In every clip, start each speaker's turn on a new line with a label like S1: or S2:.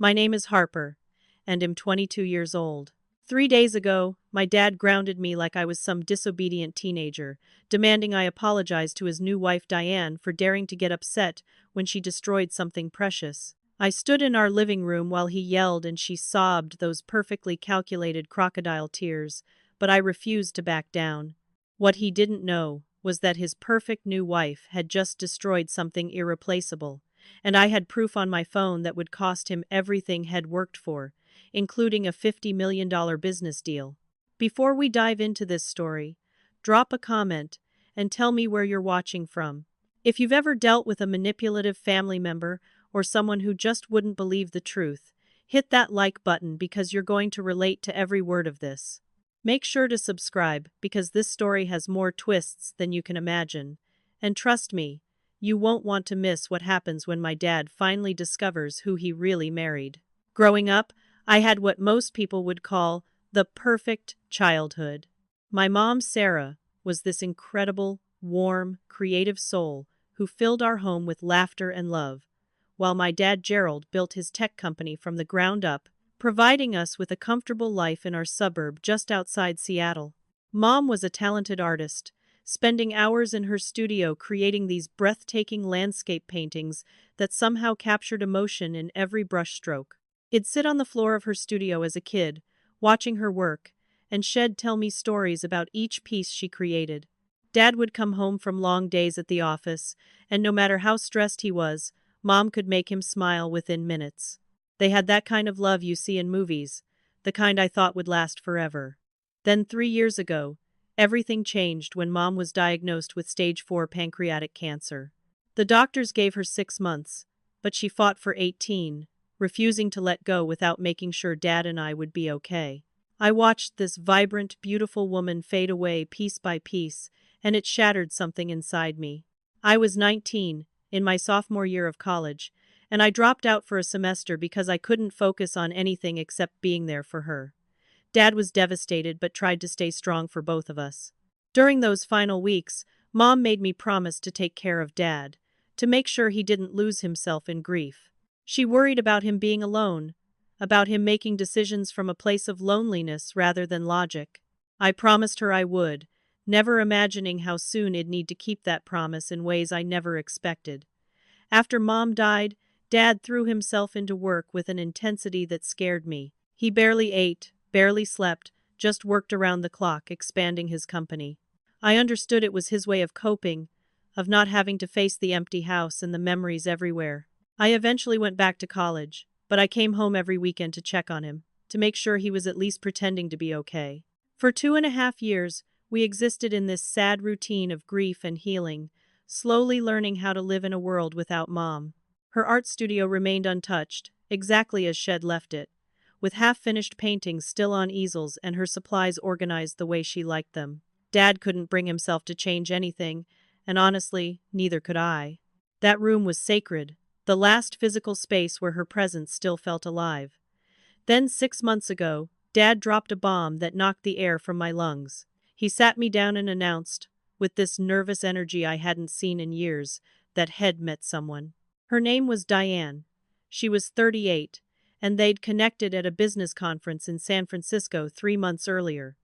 S1: My name is Harper, and am 22 years old. 3 days ago, my dad grounded me like I was some disobedient teenager, demanding I apologize to his new wife Diane for daring to get upset when she destroyed something precious. I stood in our living room while he yelled and she sobbed those perfectly calculated crocodile tears, but I refused to back down. What he didn't know was that his perfect new wife had just destroyed something irreplaceable, and I had proof on my phone that would cost him everything he'd worked for, including a $50 million business deal. Before we dive into this story, drop a comment and tell me where you're watching from. If you've ever dealt with a manipulative family member or someone who just wouldn't believe the truth, hit that like button because you're going to relate to every word of this. Make sure to subscribe because this story has more twists than you can imagine. And trust me, you won't want to miss what happens when my dad finally discovers who he really married. Growing up, I had what most people would call the perfect childhood. My mom, Sarah, was this incredible, warm, creative soul who filled our home with laughter and love, while my dad, Gerald, built his tech company from the ground up, providing us with a comfortable life in our suburb just outside Seattle. Mom was a talented artist, spending hours in her studio creating these breathtaking landscape paintings that somehow captured emotion in every brushstroke. I'd sit on the floor of her studio as a kid, watching her work, and she'd tell me stories about each piece she created. Dad would come home from long days at the office, and no matter how stressed he was, Mom could make him smile within minutes. They had that kind of love you see in movies, the kind I thought would last forever. Then 3 years ago, everything changed when Mom was diagnosed with stage 4 pancreatic cancer. The doctors gave her 6 months, but she fought for 18, refusing to let go without making sure Dad and I would be okay. I watched this vibrant, beautiful woman fade away piece by piece, and it shattered something inside me. I was 19, in my sophomore year of college, and I dropped out for a semester because I couldn't focus on anything except being there for her. Dad was devastated but tried to stay strong for both of us. During those final weeks, Mom made me promise to take care of Dad, to make sure he didn't lose himself in grief. She worried about him being alone, about him making decisions from a place of loneliness rather than logic. I promised her I would, never imagining how soon I'd need to keep that promise in ways I never expected. After Mom died, Dad threw himself into work with an intensity that scared me. He barely ate, barely slept, just worked around the clock, expanding his company. I understood it was his way of coping, of not having to face the empty house and the memories everywhere. I eventually went back to college, but I came home every weekend to check on him, to make sure he was at least pretending to be okay. For 2.5 years, we existed in this sad routine of grief and healing, slowly learning how to live in a world without Mom. Her art studio remained untouched, exactly as she'd left it, with half-finished paintings still on easels and her supplies organized the way she liked them. Dad couldn't bring himself to change anything, and honestly, neither could I. That room was sacred, the last physical space where her presence still felt alive. Then 6 months ago, Dad dropped a bomb that knocked the air from my lungs. He sat me down and announced, with this nervous energy I hadn't seen in years, that he'd met someone. Her name was Diane. She was 38, and they'd connected at a business conference in San Francisco 3 months earlier.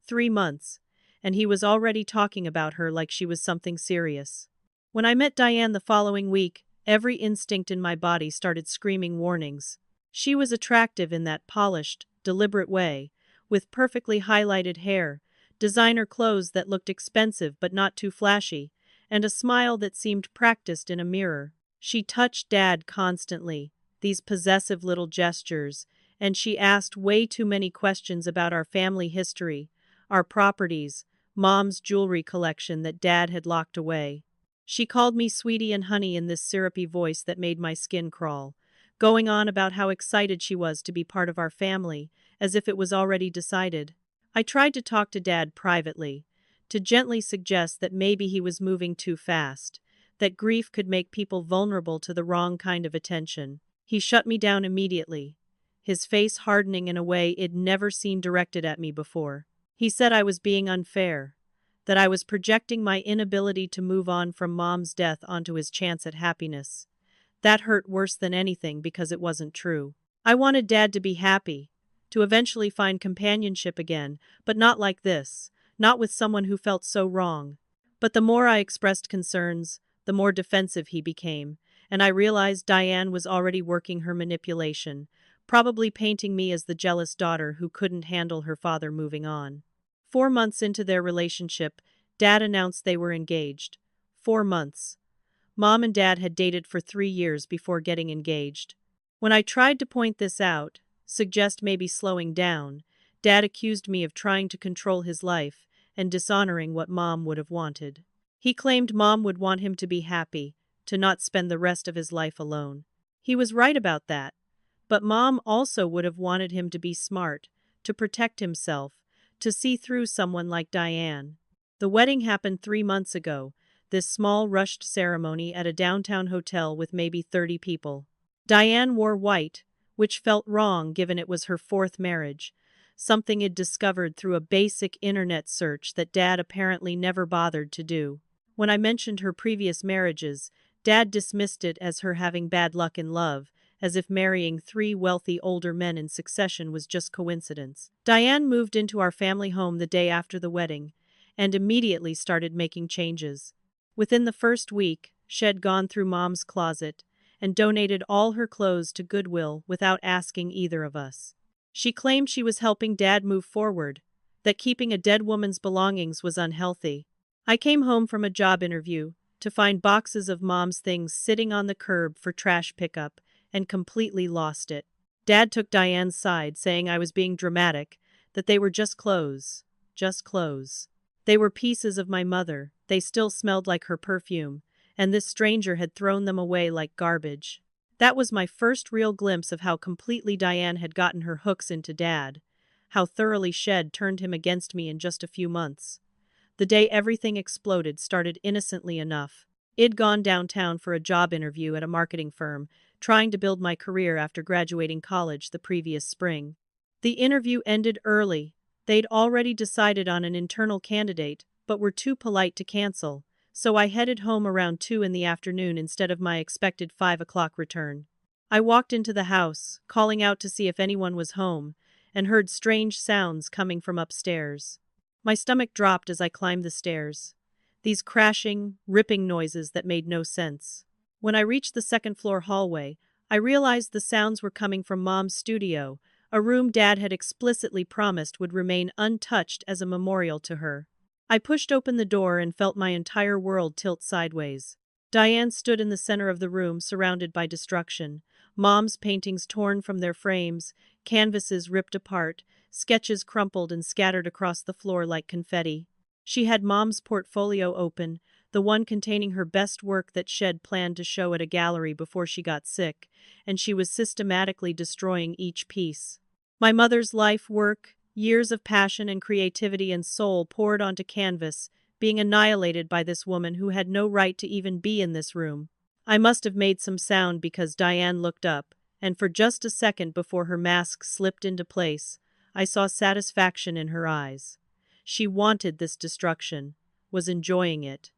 S1: 3 months, and he was already talking about her like she was something serious. When I met Diane the following week, every instinct in my body started screaming warnings. She was attractive in that polished, deliberate way, with perfectly highlighted hair, designer clothes that looked expensive but not too flashy, and a smile that seemed practiced in a mirror. She touched Dad constantly, these possessive little gestures, and she asked way too many questions about our family history, our properties, Mom's jewelry collection that Dad had locked away. She called me sweetie and honey in this syrupy voice that made my skin crawl, going on about how excited she was to be part of our family, as if it was already decided. I tried to talk to Dad privately, to gently suggest that maybe he was moving too fast, that grief could make people vulnerable to the wrong kind of attention. He shut me down immediately, his face hardening in a way I'd never seen directed at me before. He said I was being unfair, that I was projecting my inability to move on from Mom's death onto his chance at happiness. That hurt worse than anything because it wasn't true. I wanted Dad to be happy, to eventually find companionship again, but not like this, not with someone who felt so wrong. But the more I expressed concerns, the more defensive he became, and I realized Diane was already working her manipulation, probably painting me as the jealous daughter who couldn't handle her father moving on. 4 months into their relationship, Dad announced they were engaged. 4 months. Mom and Dad had dated for 3 years before getting engaged. When I tried to point this out, suggest maybe slowing down, Dad accused me of trying to control his life and dishonoring what Mom would have wanted. He claimed Mom would want him to be happy, to not spend the rest of his life alone. He was right about that, but Mom also would have wanted him to be smart, to protect himself, to see through someone like Diane. The wedding happened 3 months ago, this small rushed ceremony at a downtown hotel with maybe 30 people. Diane wore white, which felt wrong given it was her fourth marriage, something I'd discovered through a basic internet search that Dad apparently never bothered to do. When I mentioned her previous marriages, Dad dismissed it as her having bad luck in love, as if marrying 3 wealthy older men in succession was just coincidence. Diane moved into our family home the day after the wedding, and immediately started making changes. Within the first week, she'd gone through Mom's closet and donated all her clothes to Goodwill without asking either of us. She claimed she was helping Dad move forward, that keeping a dead woman's belongings was unhealthy. I came home from a job interview to find boxes of Mom's things sitting on the curb for trash pickup and completely lost it. Dad took Diane's side, saying I was being dramatic, that they were just clothes. Just clothes. They were pieces of my mother, they still smelled like her perfume, and this stranger had thrown them away like garbage. That was my first real glimpse of how completely Diane had gotten her hooks into Dad, how thoroughly she'd turned him against me in just a few months. The day everything exploded started innocently enough. I'd gone downtown for a job interview at a marketing firm, trying to build my career after graduating college the previous spring. The interview ended early. They'd already decided on an internal candidate, but were too polite to cancel, so I headed home around 2 in the afternoon instead of my expected 5 o'clock return. I walked into the house, calling out to see if anyone was home, and heard strange sounds coming from upstairs. My stomach dropped as I climbed the stairs. These crashing, ripping noises that made no sense. When I reached the second-floor hallway, I realized the sounds were coming from Mom's studio, a room Dad had explicitly promised would remain untouched as a memorial to her. I pushed open the door and felt my entire world tilt sideways. Diane stood in the center of the room, surrounded by destruction. Mom's paintings torn from their frames, canvases ripped apart, sketches crumpled and scattered across the floor like confetti. She had Mom's portfolio open, the one containing her best work that she'd planned to show at a gallery before she got sick, and she was systematically destroying each piece. My mother's life work, years of passion and creativity and soul poured onto canvas, being annihilated by this woman who had no right to even be in this room. I must have made some sound because Diane looked up, and for just a second before her mask slipped into place, I saw satisfaction in her eyes. She wanted this destruction, was enjoying it.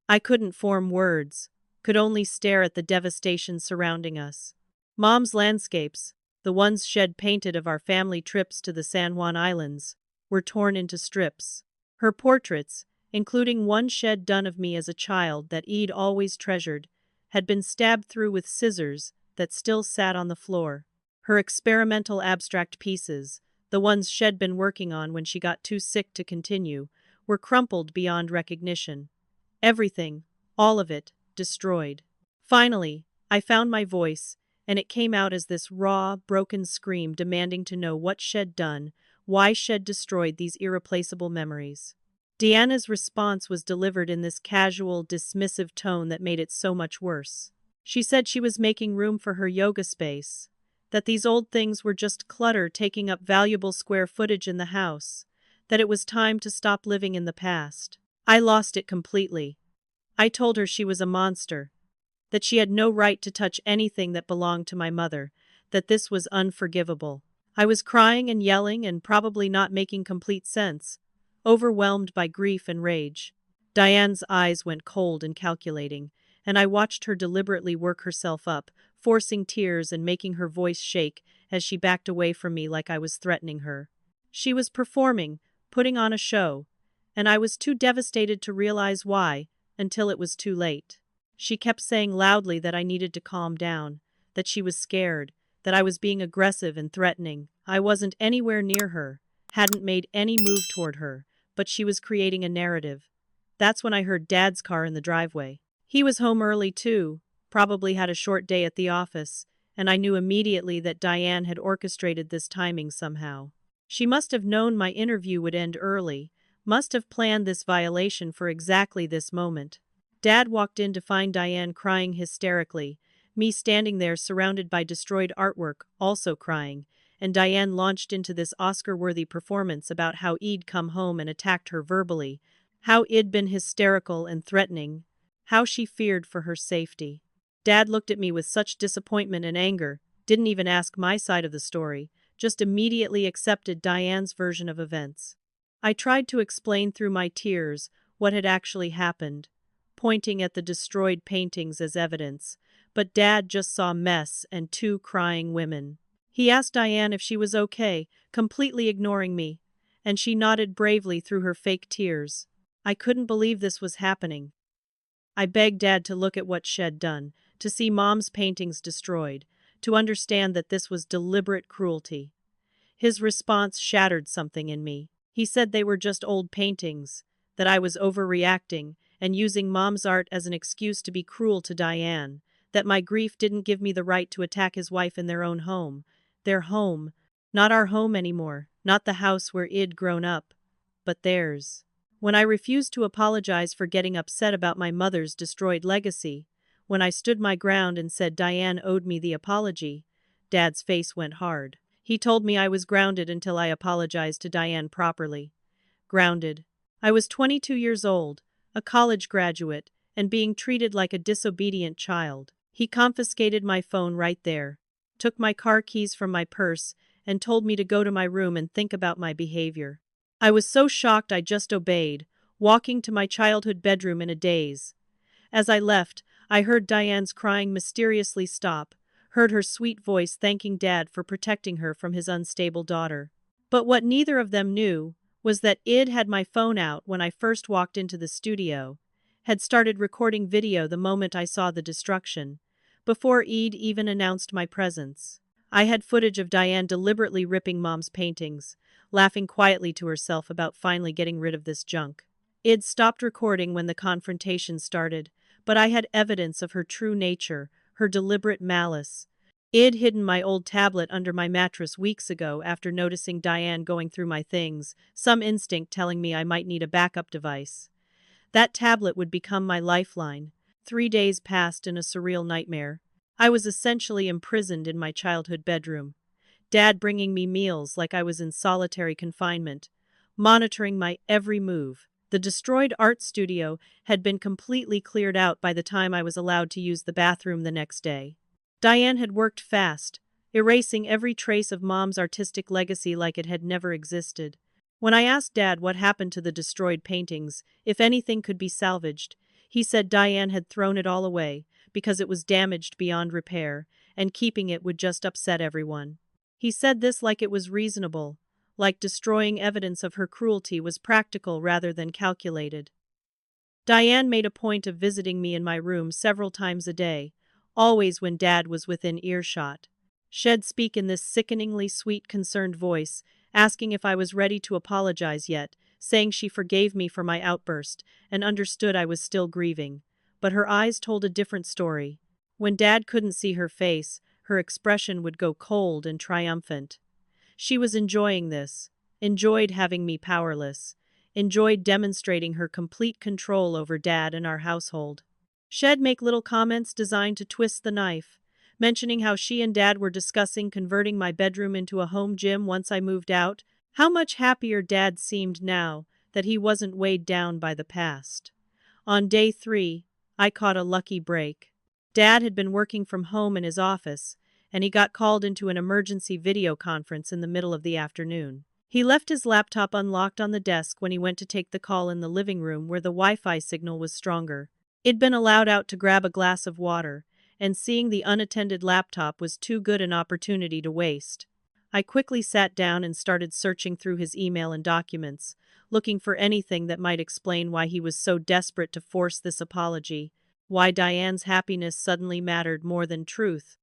S1: I couldn't form words, could only stare at the devastation surrounding us. Mom's landscapes, the ones she'd painted of our family trips to the San Juan Islands, were torn into strips. Her portraits, including one she'd done of me as a child that I'd always treasured, had been stabbed through with scissors that still sat on the floor. Her experimental abstract pieces, the ones she'd been working on when she got too sick to continue, were crumpled beyond recognition. Everything, all of it, destroyed. Finally, I found my voice, and it came out as this raw, broken scream demanding to know what she'd done, why she'd destroyed these irreplaceable memories. Deanna's response was delivered in this casual, dismissive tone that made it so much worse. She said she was making room for her yoga space, that these old things were just clutter taking up valuable square footage in the house, that it was time to stop living in the past. I lost it completely. I told her she was a monster, that she had no right to touch anything that belonged to my mother, that this was unforgivable. I was crying and yelling and probably not making complete sense, overwhelmed by grief and rage. Diane's eyes went cold and calculating, and I watched her deliberately work herself up, forcing tears and making her voice shake as she backed away from me like I was threatening her. She was performing, putting on a show, and I was too devastated to realize why, until it was too late. She kept saying loudly that I needed to calm down, that she was scared, that I was being aggressive and threatening. I wasn't anywhere near her, hadn't made any move toward her, but she was creating a narrative. That's when I heard Dad's car in the driveway. He was home early too, probably had a short day at the office, and I knew immediately that Diane had orchestrated this timing somehow. She must have known my interview would end early, must have planned this violation for exactly this moment. Dad walked in to find Diane crying hysterically, me standing there surrounded by destroyed artwork, also crying, and Diane launched into this Oscar-worthy performance about how I'd come home and attacked her verbally, how I'd been hysterical and threatening, how she feared for her safety. Dad looked at me with such disappointment and anger, didn't even ask my side of the story, just immediately accepted Diane's version of events. I tried to explain through my tears what had actually happened, pointing at the destroyed paintings as evidence, but Dad just saw mess and two crying women. He asked Diane if she was okay, completely ignoring me, and she nodded bravely through her fake tears. I couldn't believe this was happening. I begged Dad to look at what Shed done, to see Mom's paintings destroyed, to understand that this was deliberate cruelty. His response shattered something in me. He said they were just old paintings, that I was overreacting and using Mom's art as an excuse to be cruel to Diane, that my grief didn't give me the right to attack his wife in their own home. Their home. Not our home anymore, not the house where I'd grown up, but theirs. When I refused to apologize for getting upset about my mother's destroyed legacy, when I stood my ground and said Diane owed me the apology, Dad's face went hard. He told me I was grounded until I apologized to Diane properly. Grounded. I was 22 years old, a college graduate, and being treated like a disobedient child. He confiscated my phone right there, took my car keys from my purse, and told me to go to my room and think about my behavior. I was so shocked I just obeyed, walking to my childhood bedroom in a daze. As I left, I heard Diane's crying mysteriously stop, heard her sweet voice thanking Dad for protecting her from his unstable daughter. But what neither of them knew was that I'd had my phone out when I first walked into the studio, had started recording video the moment I saw the destruction, before I'd even announced my presence. I had footage of Diane deliberately ripping Mom's paintings, laughing quietly to herself about finally getting rid of this junk. I'd stopped recording when the confrontation started, but I had evidence of her true nature, her deliberate malice. I'd hidden my old tablet under my mattress weeks ago after noticing Diane going through my things, some instinct telling me I might need a backup device. That tablet would become my lifeline. 3 days passed in a surreal nightmare. I was essentially imprisoned in my childhood bedroom. Dad bringing me meals like I was in solitary confinement, monitoring my every move. The destroyed art studio had been completely cleared out by the time I was allowed to use the bathroom the next day. Diane had worked fast, erasing every trace of Mom's artistic legacy like it had never existed. When I asked Dad what happened to the destroyed paintings, if anything could be salvaged, he said Diane had thrown it all away because it was damaged beyond repair, and keeping it would just upset everyone. He said this like it was reasonable, like destroying evidence of her cruelty was practical rather than calculated. Diane made a point of visiting me in my room several times a day, always when Dad was within earshot. She'd speak in this sickeningly sweet, concerned voice, asking if I was ready to apologize yet, saying she forgave me for my outburst and understood I was still grieving. But her eyes told a different story. When Dad couldn't see her face, her expression would go cold and triumphant. She was enjoying this, enjoyed having me powerless, enjoyed demonstrating her complete control over Dad and our household. She'd make little comments designed to twist the knife, mentioning how she and Dad were discussing converting my bedroom into a home gym once I moved out, how much happier Dad seemed now that he wasn't weighed down by the past. On day 3, I caught a lucky break. Dad had been working from home in his office, and he got called into an emergency video conference in the middle of the afternoon. He left his laptop unlocked on the desk when he went to take the call in the living room where the Wi-Fi signal was stronger. I'd been allowed out to grab a glass of water, and seeing the unattended laptop was too good an opportunity to waste. I quickly sat down and started searching through his email and documents, looking for anything that might explain why he was so desperate to force this apology, why Diane's happiness suddenly mattered more than truth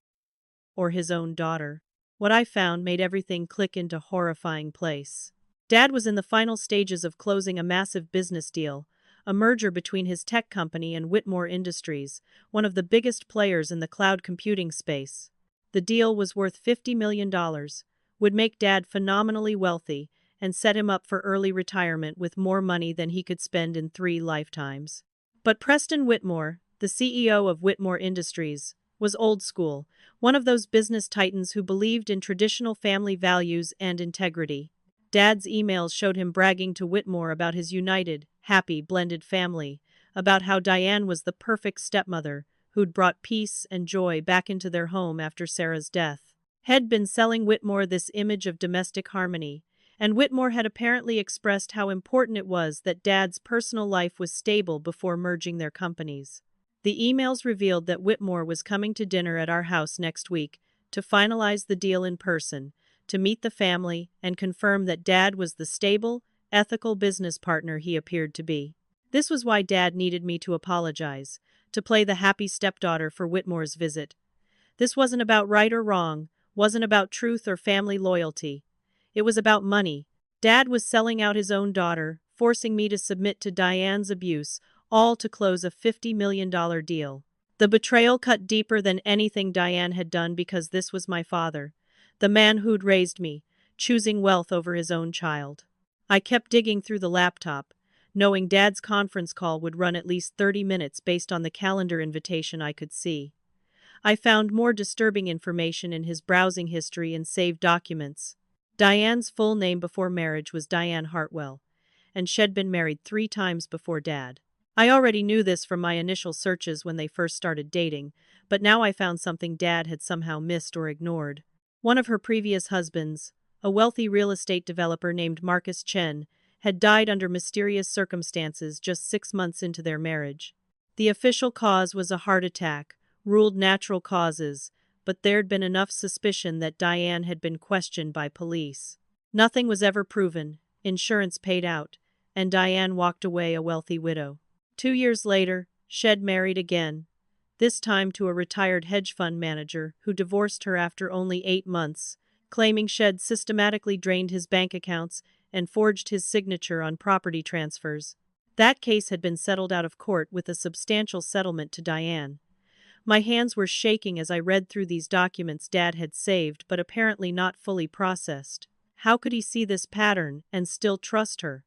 S1: or his own daughter. What I found made everything click into horrifying place. Dad was in the final stages of closing a massive business deal, a merger between his tech company and Whitmore Industries, one of the biggest players in the cloud computing space. The deal was worth $50 million, would make Dad phenomenally wealthy, and set him up for early retirement with more money than he could spend in 3 lifetimes. But Preston Whitmore, the CEO of Whitmore Industries, was old school, one of those business titans who believed in traditional family values and integrity. Dad's emails showed him bragging to Whitmore about his united, happy, blended family, about how Diane was the perfect stepmother who'd brought peace and joy back into their home after Sarah's death. Had been selling Whitmore this image of domestic harmony, and Whitmore had apparently expressed how important it was that Dad's personal life was stable before merging their companies. The emails revealed that Whitmore was coming to dinner at our house next week to finalize the deal in person, to meet the family, and confirm that Dad was the stable, ethical business partner he appeared to be. This was why Dad needed me to apologize, to play the happy stepdaughter for Whitmore's visit. This wasn't about right or wrong, wasn't about truth or family loyalty. It was about money. Dad was selling out his own daughter, forcing me to submit to Diane's abuse, all to close a $50 million deal. The betrayal cut deeper than anything Diane had done because this was my father, the man who'd raised me, choosing wealth over his own child. I kept digging through the laptop, knowing Dad's conference call would run at least 30 minutes based on the calendar invitation I could see. I found more disturbing information in his browsing history and saved documents. Diane's full name before marriage was Diane Hartwell, and she'd been married 3 times before Dad. I already knew this from my initial searches when they first started dating, but now I found something Dad had somehow missed or ignored. One of her previous husbands, a wealthy real estate developer named Marcus Chen, had died under mysterious circumstances just 6 months into their marriage. The official cause was a heart attack, ruled natural causes, but there'd been enough suspicion that Diane had been questioned by police. Nothing was ever proven, insurance paid out, and Diane walked away a wealthy widow. 2 years later, Shed married again, this time to a retired hedge fund manager who divorced her after only 8 months, claiming Shed systematically drained his bank accounts and forged his signature on property transfers. That case had been settled out of court with a substantial settlement to Diane. My hands were shaking as I read through these documents Dad had saved but apparently not fully processed. How could he see this pattern and still trust her?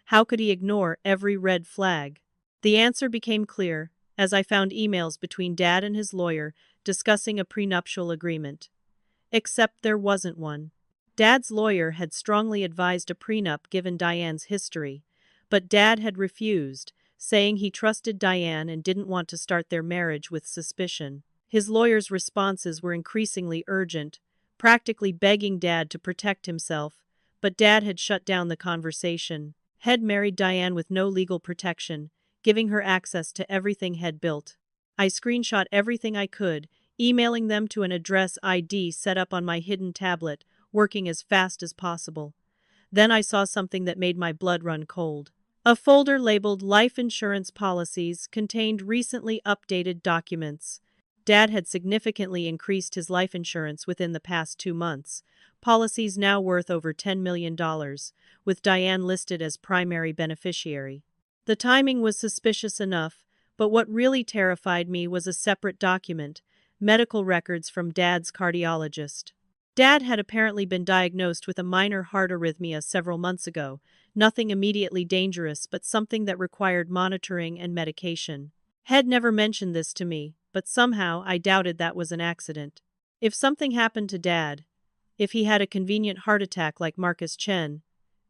S1: How could he ignore every red flag? The answer became clear as I found emails between Dad and his lawyer discussing a prenuptial agreement. Except there wasn't one. Dad's lawyer had strongly advised a prenup given Diane's history, but Dad had refused, saying he trusted Diane and didn't want to start their marriage with suspicion. His lawyer's responses were increasingly urgent, practically begging Dad to protect himself, but Dad had shut down the conversation. Had married Diane with no legal protection, giving her access to everything Had built. I screenshot everything I could, emailing them to an address ID set up on my hidden tablet, working as fast as possible. Then I saw something that made my blood run cold. A folder labeled Life Insurance Policies contained recently updated documents. Dad had significantly increased his life insurance within the past 2 months, policies now worth over $10 million, with Diane listed as primary beneficiary. The timing was suspicious enough, but what really terrified me was a separate document, medical records from Dad's cardiologist. Dad had apparently been diagnosed with a minor heart arrhythmia several months ago, nothing immediately dangerous but something that required monitoring and medication. Had never mentioned this to me, but somehow I doubted that was an accident. If something happened to Dad, if he had a convenient heart attack like Marcus Chen,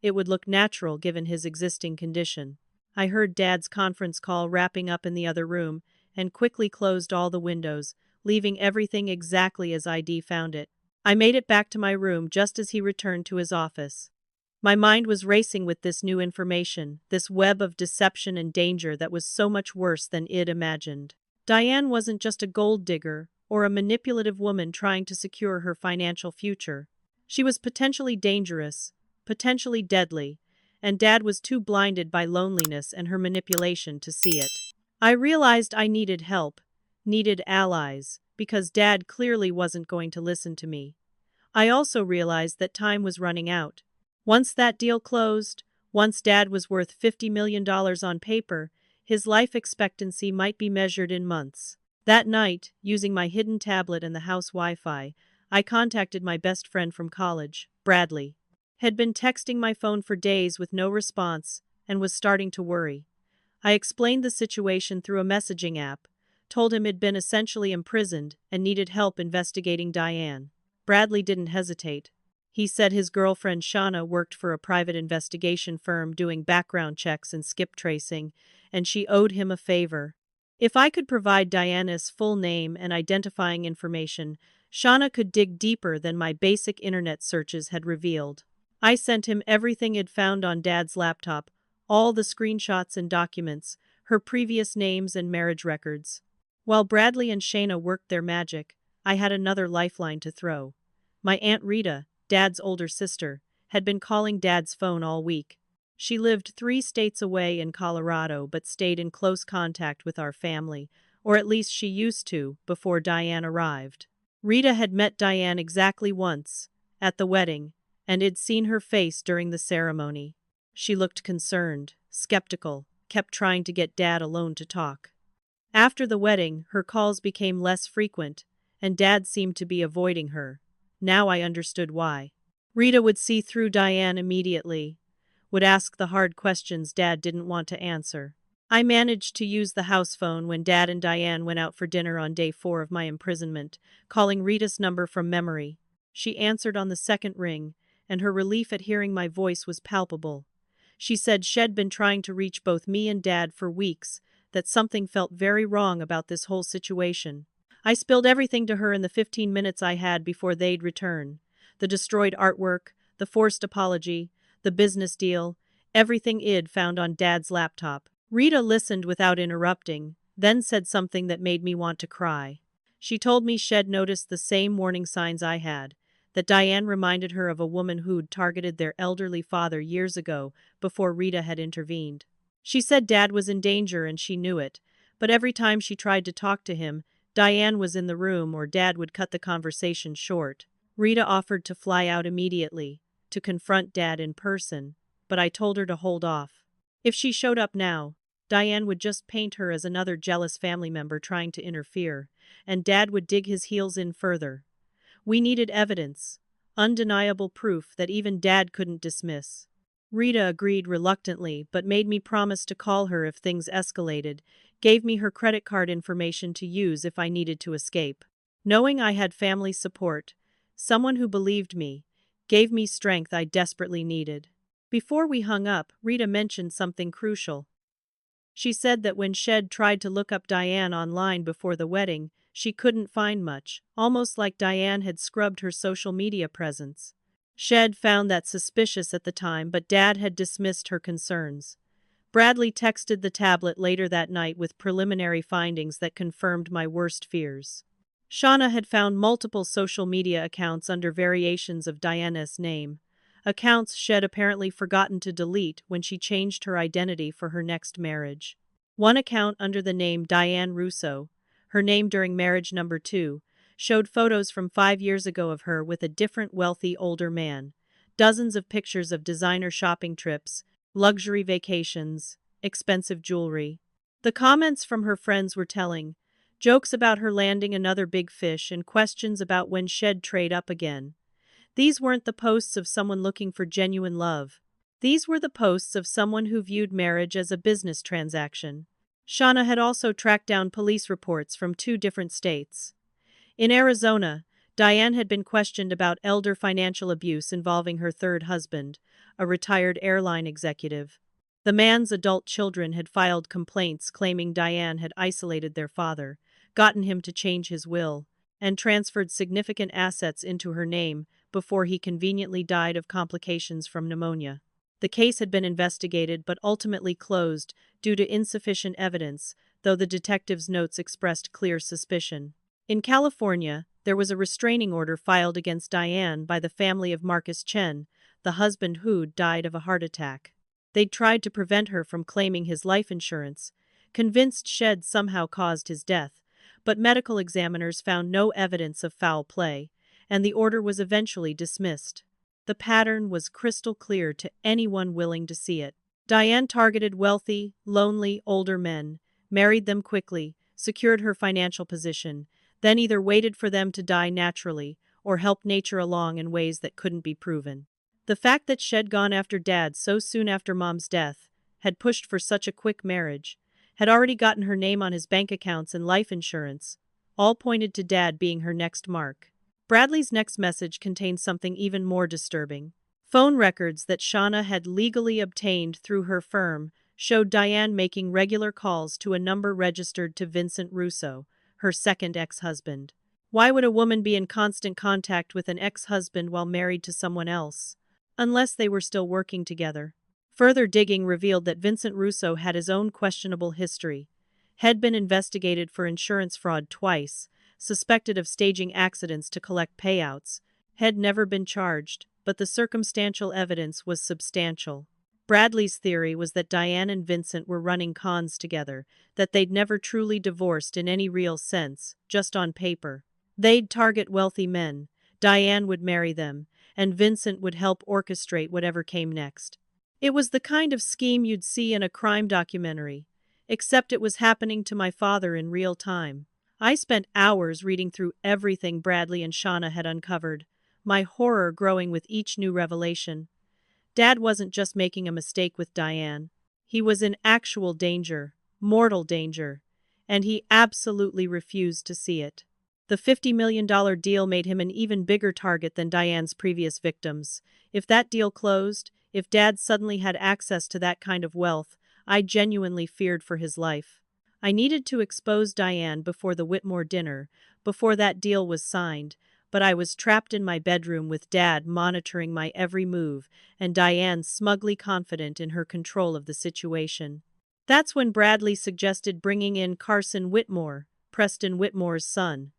S1: it would look natural given his existing condition. I heard Dad's conference call wrapping up in the other room and quickly closed all the windows, leaving everything exactly as ID found it. I made it back to my room just as he returned to his office. My mind was racing with this new information, this web of deception and danger that was so much worse than I'd imagined. Diane wasn't just a gold digger or a manipulative woman trying to secure her financial future. She was potentially dangerous, potentially deadly, and Dad was too blinded by loneliness and her manipulation to see it. I realized I needed help, needed allies, because Dad clearly wasn't going to listen to me. I also realized that time was running out. Once that deal closed, once Dad was worth $50 million on paper, his life expectancy might be measured in months. That night, using my hidden tablet and the house Wi-Fi, I contacted my best friend from college, Bradley. Had been texting my phone for days with no response and was starting to worry. I explained the situation through a messaging app, told him he'd been essentially imprisoned and needed help investigating Diane. Bradley didn't hesitate. He said his girlfriend Shauna worked for a private investigation firm doing background checks and skip tracing, and she owed him a favor. If I could provide Diana's full name and identifying information, Shauna could dig deeper than my basic internet searches had revealed. I sent him everything he'd found on Dad's laptop, all the screenshots and documents, her previous names and marriage records. While Bradley and Shauna worked their magic, I had another lifeline to throw. My Aunt Rita, Dad's older sister, had been calling Dad's phone all week. She lived 3 states away in Colorado but stayed in close contact with our family, or at least she used to, before Diane arrived. Rita had met Diane exactly once, at the wedding, and had seen her face during the ceremony. She looked concerned, skeptical, kept trying to get Dad alone to talk. After the wedding, her calls became less frequent, and Dad seemed to be avoiding her. Now I understood why. Rita would see through Diane immediately, would ask the hard questions Dad didn't want to answer. I managed to use the house phone when Dad and Diane went out for dinner on day 4 of my imprisonment, calling Rita's number from memory. She answered on the second ring, and her relief at hearing my voice was palpable. She said she'd been trying to reach both me and Dad for weeks, that something felt very wrong about this whole situation. I spilled everything to her in the 15 minutes I had before they'd return. The destroyed artwork, the forced apology, the business deal, everything I'd found on Dad's laptop. Rita listened without interrupting, then said something that made me want to cry. She told me she'd noticed the same warning signs I had, that Diane reminded her of a woman who'd targeted their elderly father years ago before Rita had intervened. She said Dad was in danger and she knew it, but every time she tried to talk to him, Diane was in the room or Dad would cut the conversation short. Rita offered to fly out immediately, to confront Dad in person, but I told her to hold off. If she showed up now, Diane would just paint her as another jealous family member trying to interfere, and Dad would dig his heels in further. We needed evidence, undeniable proof that even Dad couldn't dismiss. Rita agreed reluctantly but made me promise to call her if things escalated, gave me her credit card information to use if I needed to escape. Knowing I had family support, someone who believed me, gave me strength I desperately needed. Before we hung up, Rita mentioned something crucial. She said that when she'd tried to look up Diane online before the wedding, she couldn't find much, almost like Diane had scrubbed her social media presence. She'd found that suspicious at the time, but Dad had dismissed her concerns. Bradley texted the tablet later that night with preliminary findings that confirmed my worst fears. Shauna had found multiple social media accounts under variations of Diana's name, accounts she'd apparently forgotten to delete when she changed her identity for her next marriage. One account under the name Diane Russo, her name during marriage number 2, showed photos from 5 years ago of her with a different wealthy older man, dozens of pictures of designer shopping trips, luxury vacations, expensive jewelry. The comments from her friends were telling, jokes about her landing another big fish and questions about when she'd trade up again. These weren't the posts of someone looking for genuine love. These were the posts of someone who viewed marriage as a business transaction. Shauna had also tracked down police reports from 2 different states. In Arizona, Diane had been questioned about elder financial abuse involving her third husband, a retired airline executive. The man's adult children had filed complaints claiming Diane had isolated their father, gotten him to change his will, and transferred significant assets into her name before he conveniently died of complications from pneumonia. The case had been investigated but ultimately closed due to insufficient evidence, though the detective's notes expressed clear suspicion. In California, there was a restraining order filed against Diane by the family of Marcus Chen, the husband who died of a heart attack. They'd tried to prevent her from claiming his life insurance, convinced Shed somehow caused his death, but medical examiners found no evidence of foul play, and the order was eventually dismissed. The pattern was crystal clear to anyone willing to see it. Diane targeted wealthy, lonely, older men, married them quickly, secured her financial position, then either waited for them to die naturally or helped nature along in ways that couldn't be proven. The fact that Shed gone after Dad so soon after Mom's death, had pushed for such a quick marriage, had already gotten her name on his bank accounts and life insurance, all pointed to Dad being her next mark. Bradley's next message contained something even more disturbing. Phone records that Shauna had legally obtained through her firm showed Diane making regular calls to a number registered to Vincent Russo, her second ex-husband. Why would a woman be in constant contact with an ex-husband while married to someone else? Unless they were still working together. Further digging revealed that Vincent Russo had his own questionable history. Had been investigated for insurance fraud twice, suspected of staging accidents to collect payouts, had never been charged, but the circumstantial evidence was substantial. Bradley's theory was that Diane and Vincent were running cons together, that they'd never truly divorced in any real sense, just on paper. They'd target wealthy men, Diane would marry them, and Vincent would help orchestrate whatever came next. It was the kind of scheme you'd see in a crime documentary, except it was happening to my father in real time. I spent hours reading through everything Bradley and Shauna had uncovered, my horror growing with each new revelation. Dad wasn't just making a mistake with Diane. He was in actual danger, mortal danger, and he absolutely refused to see it. The $50 million deal made him an even bigger target than Diane's previous victims. If that deal closed, if Dad suddenly had access to that kind of wealth, I genuinely feared for his life. I needed to expose Diane before the Whitmore dinner, before that deal was signed, but I was trapped in my bedroom with Dad monitoring my every move and Diane smugly confident in her control of the situation. That's when Bradley suggested bringing in Carson Whitmore, Preston Whitmore's son.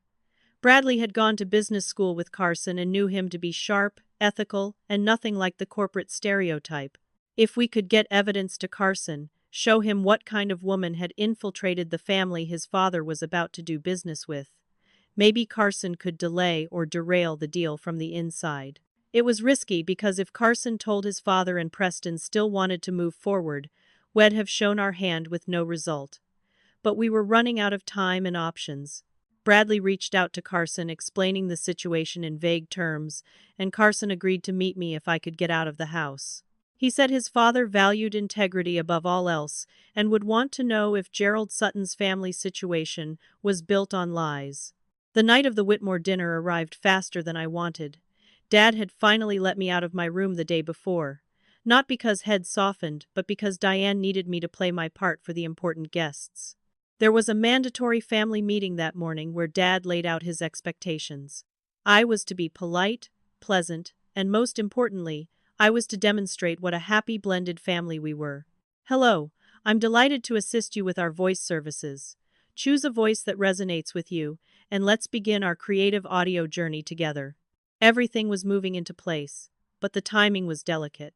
S1: Bradley had gone to business school with Carson and knew him to be sharp, ethical, and nothing like the corporate stereotype. If we could get evidence to Carson, show him what kind of woman had infiltrated the family his father was about to do business with, maybe Carson could delay or derail the deal from the inside. It was risky because if Carson told his father and Preston still wanted to move forward, we'd have shown our hand with no result. But we were running out of time and options. Bradley reached out to Carson explaining the situation in vague terms, and Carson agreed to meet me if I could get out of the house. He said his father valued integrity above all else and would want to know if Gerald Sutton's family situation was built on lies. The night of the Whitmore dinner arrived faster than I wanted. Dad had finally let me out of my room the day before. Not because head softened, but because Diane needed me to play my part for the important guests. There was a mandatory family meeting that morning where Dad laid out his expectations. I was to be polite, pleasant, and most importantly, I was to demonstrate what a happy blended family we were. Hello, I'm delighted to assist you with our voice services. Choose a voice that resonates with you, and let's begin our creative audio journey together. Everything was moving into place, but the timing was delicate.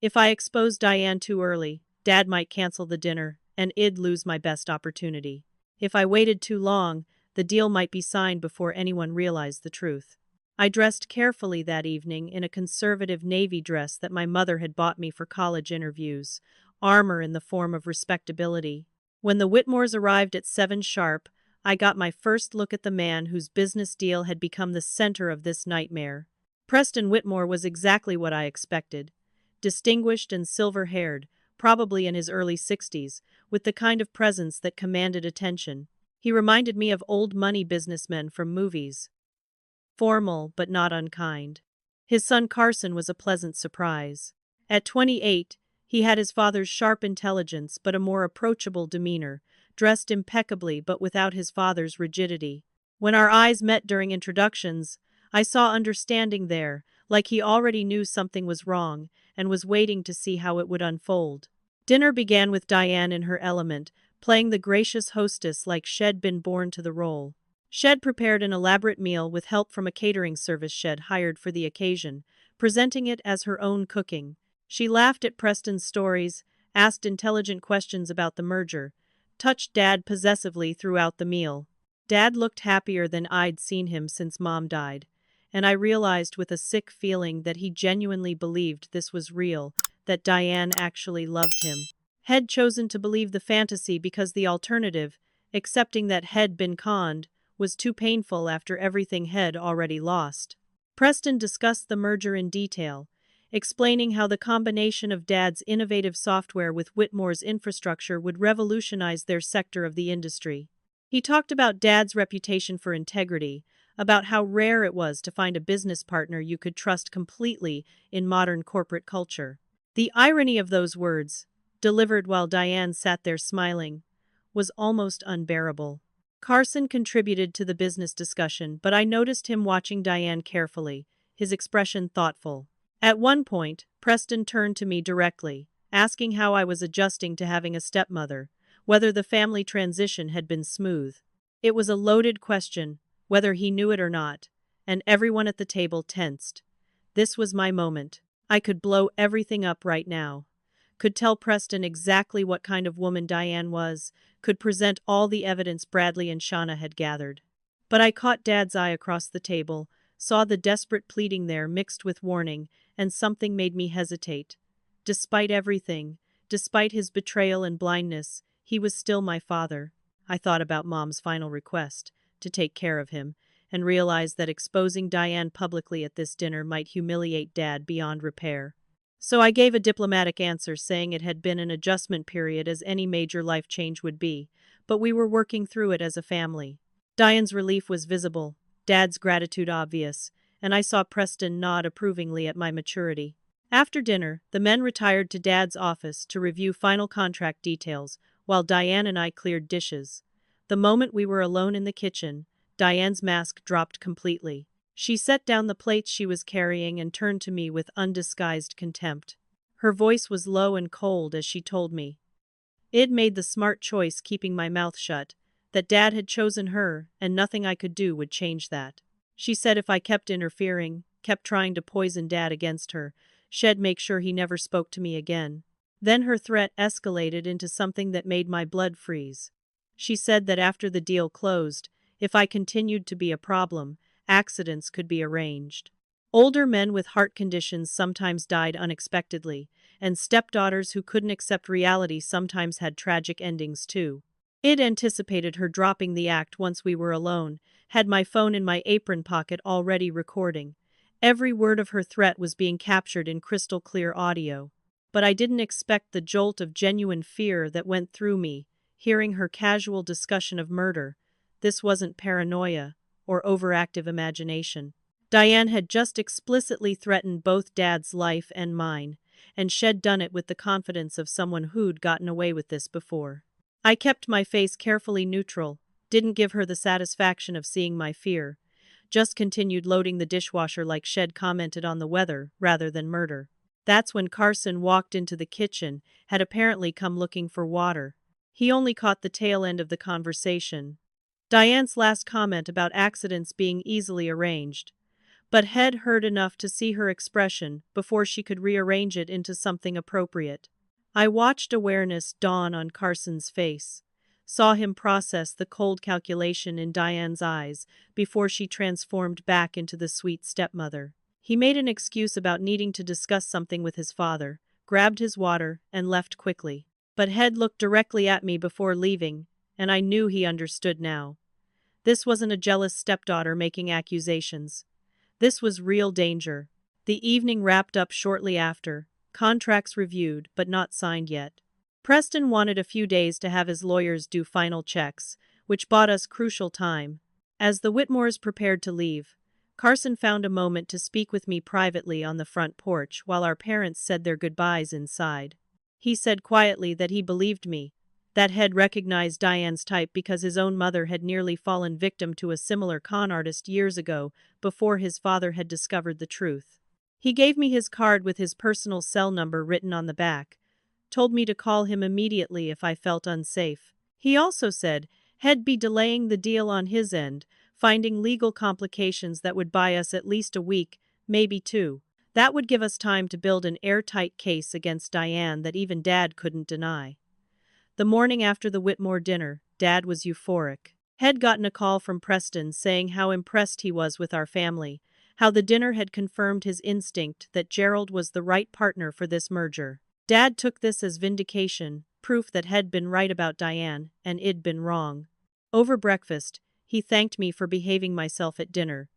S1: If I exposed Diane too early, Dad might cancel the dinner, and I'd lose my best opportunity. If I waited too long, the deal might be signed before anyone realized the truth. I dressed carefully that evening in a conservative navy dress that my mother had bought me for college interviews, armor in the form of respectability. When the Whitmores arrived at 7 sharp, I got my first look at the man whose business deal had become the center of this nightmare. Preston Whitmore was exactly what I expected. Distinguished and silver-haired, probably in his early 60s, with the kind of presence that commanded attention. He reminded me of old money businessmen from movies. Formal, but not unkind. His son Carson was a pleasant surprise. At 28, he had his father's sharp intelligence but a more approachable demeanor, dressed impeccably but without his father's rigidity. When our eyes met during introductions, I saw understanding there, like he already knew something was wrong and was waiting to see how it would unfold. Dinner began with Diane in her element, playing the gracious hostess like she'd been born to the role. Shed prepared an elaborate meal with help from a catering service Shed hired for the occasion, presenting it as her own cooking. She laughed at Preston's stories, asked intelligent questions about the merger, touched Dad possessively throughout the meal. Dad looked happier than I'd seen him since Mom died, and I realized with a sick feeling that he genuinely believed this was real, that Diane actually loved him. Had chosen to believe the fantasy because the alternative, accepting that Had been conned, was too painful after everything Had already lost. Preston discussed the merger in detail, explaining how the combination of Dad's innovative software with Whitmore's infrastructure would revolutionize their sector of the industry. He talked about Dad's reputation for integrity, about how rare it was to find a business partner you could trust completely in modern corporate culture. The irony of those words, delivered while Diane sat there smiling, was almost unbearable. Carson contributed to the business discussion, but I noticed him watching Diane carefully, his expression thoughtful. At one point, Preston turned to me directly, asking how I was adjusting to having a stepmother, whether the family transition had been smooth. It was a loaded question, whether he knew it or not, and everyone at the table tensed. This was my moment. I could blow everything up right now. Could tell Preston exactly what kind of woman Diane was, could present all the evidence Bradley and Shauna had gathered. But I caught Dad's eye across the table, saw the desperate pleading there mixed with warning, and something made me hesitate. Despite everything, despite his betrayal and blindness, he was still my father. I thought about Mom's final request, to take care of him, and realized that exposing Diane publicly at this dinner might humiliate Dad beyond repair. So I gave a diplomatic answer saying it had been an adjustment period as any major life change would be, but we were working through it as a family. Diane's relief was visible, Dad's gratitude obvious, and I saw Preston nod approvingly at my maturity. After dinner, the men retired to Dad's office to review final contract details, while Diane and I cleared dishes. The moment we were alone in the kitchen, Diane's mask dropped completely. She set down the plates she was carrying and turned to me with undisguised contempt. Her voice was low and cold as she told me I'd made the smart choice keeping my mouth shut, that Dad had chosen her, and nothing I could do would change that. She said if I kept interfering, kept trying to poison Dad against her, she'd make sure he never spoke to me again. Then her threat escalated into something that made my blood freeze. She said that after the deal closed, if I continued to be a problem, accidents could be arranged. Older men with heart conditions sometimes died unexpectedly, and stepdaughters who couldn't accept reality sometimes had tragic endings too. I'd anticipated her dropping the act once we were alone, had my phone in my apron pocket already recording. Every word of her threat was being captured in crystal clear audio. But I didn't expect the jolt of genuine fear that went through me, hearing her casual discussion of murder. This wasn't paranoia or overactive imagination. Diane had just explicitly threatened both Dad's life and mine, and she'd done it with the confidence of someone who'd gotten away with this before. I kept my face carefully neutral, didn't give her the satisfaction of seeing my fear, just continued loading the dishwasher like she'd commented on the weather rather than murder. That's when Carson walked into the kitchen, had apparently come looking for water. He only caught the tail end of the conversation. Diane's last comment about accidents being easily arranged, but had heard enough to see her expression before she could rearrange it into something appropriate. I watched awareness dawn on Carson's face, saw him process the cold calculation in Diane's eyes before she transformed back into the sweet stepmother. He made an excuse about needing to discuss something with his father, grabbed his water, and left quickly. But Head looked directly at me before leaving, and I knew he understood now. This wasn't a jealous stepdaughter making accusations. This was real danger. The evening wrapped up shortly after, contracts reviewed but not signed yet. Preston wanted a few days to have his lawyers do final checks, which bought us crucial time. As the Whitmores prepared to leave, Carson found a moment to speak with me privately on the front porch while our parents said their goodbyes inside. He said quietly that he believed me, that Head recognized Diane's type because his own mother had nearly fallen victim to a similar con artist years ago before his father had discovered the truth. He gave me his card with his personal cell number written on the back, told me to call him immediately if I felt unsafe. He also said he'd be delaying the deal on his end, finding legal complications that would buy us at least a week, maybe two. That would give us time to build an airtight case against Diane that even Dad couldn't deny. The morning after the Whitmore dinner, Dad was euphoric. He'd gotten a call from Preston saying how impressed he was with our family, how the dinner had confirmed his instinct that Gerald was the right partner for this merger. Dad took this as vindication, proof that he'd been right about Diane, and I'd been wrong. Over breakfast, he thanked me for behaving myself at dinner,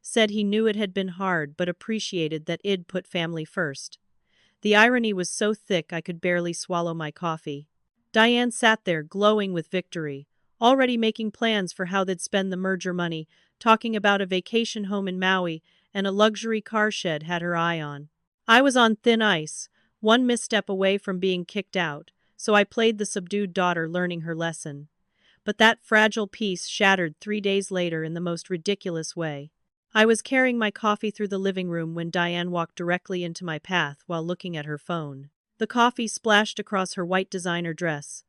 S1: said he knew it had been hard but appreciated that I'd put family first. The irony was so thick I could barely swallow my coffee. Diane sat there glowing with victory, already making plans for how they'd spend the merger money, talking about a vacation home in Maui and a luxury car shed had her eye on. I was on thin ice, one misstep away from being kicked out, so I played the subdued daughter learning her lesson. But that fragile peace shattered 3 days later in the most ridiculous way. I was carrying my coffee through the living room when Diane walked directly into my path while looking at her phone. The coffee splashed across her white designer dress,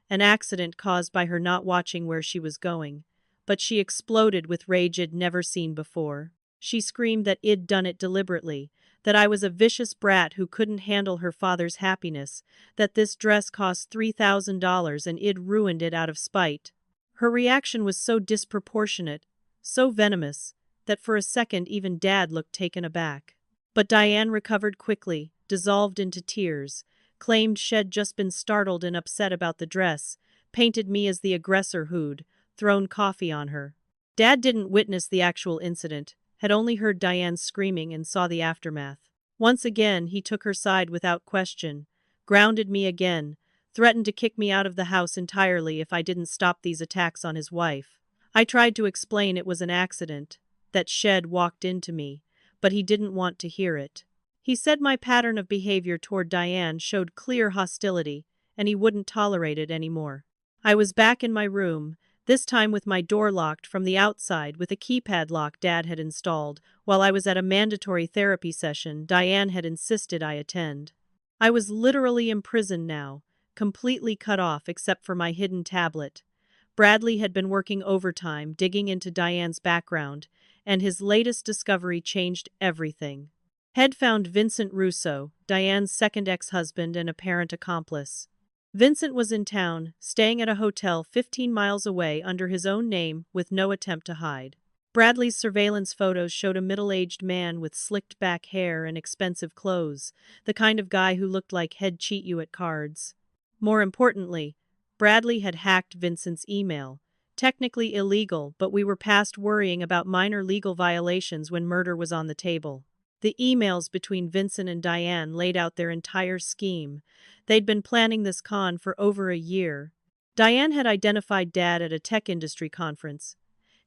S1: an accident caused by her not watching where she was going, but she exploded with rage I'd never seen before. She screamed that I'd done it deliberately, that I was a vicious brat who couldn't handle her father's happiness, that this dress cost $3,000 and I'd ruined it out of spite. Her reaction was so disproportionate, so venomous, that for a second even Dad looked taken aback. But Diane recovered quickly, dissolved into tears, claimed she'd just been startled and upset about the dress, painted me as the aggressor who'd thrown coffee on her. Dad didn't witness the actual incident, had only heard Diane screaming and saw the aftermath. Once again, he took her side without question, grounded me again, threatened to kick me out of the house entirely if I didn't stop these attacks on his wife. I tried to explain it was an accident, that she'd walked into me, but he didn't want to hear it. He said my pattern of behavior toward Diane showed clear hostility, and he wouldn't tolerate it anymore. I was back in my room, this time with my door locked from the outside with a keypad lock Dad had installed. While I was at a mandatory therapy session Diane had insisted I attend. I was literally imprisoned now, completely cut off except for my hidden tablet. Bradley had been working overtime digging into Diane's background, and his latest discovery changed everything. He'd found Vincent Russo, Diane's second ex-husband and apparent accomplice. Vincent was in town, staying at a hotel 15 miles away under his own name with no attempt to hide. Bradley's surveillance photos showed a middle-aged man with slicked-back hair and expensive clothes, the kind of guy who looked like he'd cheat you at cards. More importantly, Bradley had hacked Vincent's email. Technically illegal, but we were past worrying about minor legal violations when murder was on the table. The emails between Vincent and Diane laid out their entire scheme. They'd been planning this con for over a year. Diane had identified Dad at a tech industry conference,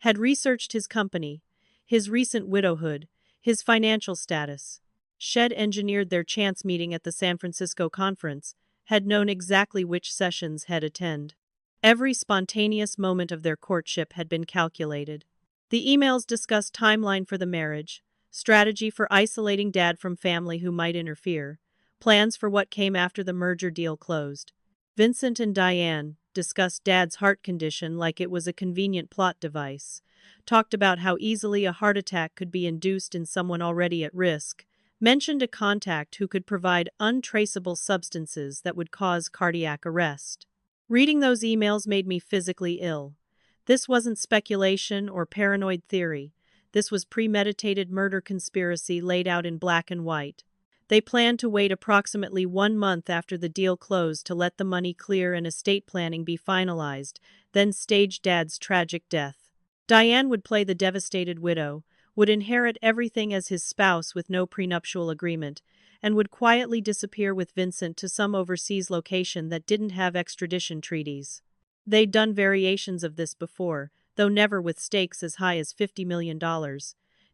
S1: had researched his company, his recent widowhood, his financial status. She'd engineered their chance meeting at the San Francisco conference, had known exactly which sessions he'd attend. Every spontaneous moment of their courtship had been calculated. The emails discussed timeline for the marriage, strategy for isolating Dad from family who might interfere, plans for what came after the merger deal closed. Vincent and Diane discussed Dad's heart condition like it was a convenient plot device, talked about how easily a heart attack could be induced in someone already at risk, mentioned a contact who could provide untraceable substances that would cause cardiac arrest. Reading those emails made me physically ill. This wasn't speculation or paranoid theory. This was premeditated murder conspiracy laid out in black and white. They planned to wait approximately 1 month after the deal closed to let the money clear and estate planning be finalized, then stage Dad's tragic death. Diane would play the devastated widow, would inherit everything as his spouse with no prenuptial agreement, and would quietly disappear with Vincent to some overseas location that didn't have extradition treaties. They'd done variations of this before, though never with stakes as high as $50 million.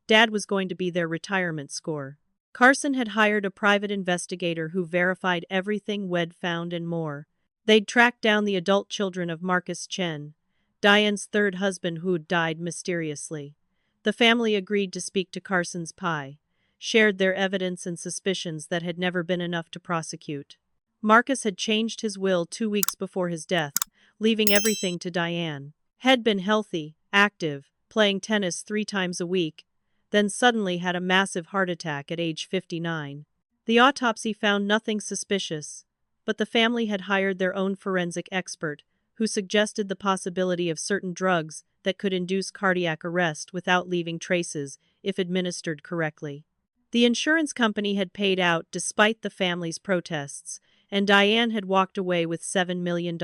S1: Dad was going to be their retirement score. Carson had hired a private investigator who verified everything we'd found and more. They'd tracked down the adult children of Marcus Chen, Diane's third husband who'd died mysteriously. The family agreed to speak to Carson's PI. shared their evidence and suspicions that had never been enough to prosecute. Marcus had changed his will 2 weeks before his death, leaving everything to Diane. Had been healthy, active, playing tennis 3 times a week, then suddenly had a massive heart attack at age 59. The autopsy found nothing suspicious, but the family had hired their own forensic expert, who suggested the possibility of certain drugs that could induce cardiac arrest without leaving traces if administered correctly. The insurance company had paid out despite the family's protests, and Diane had walked away with $7 million.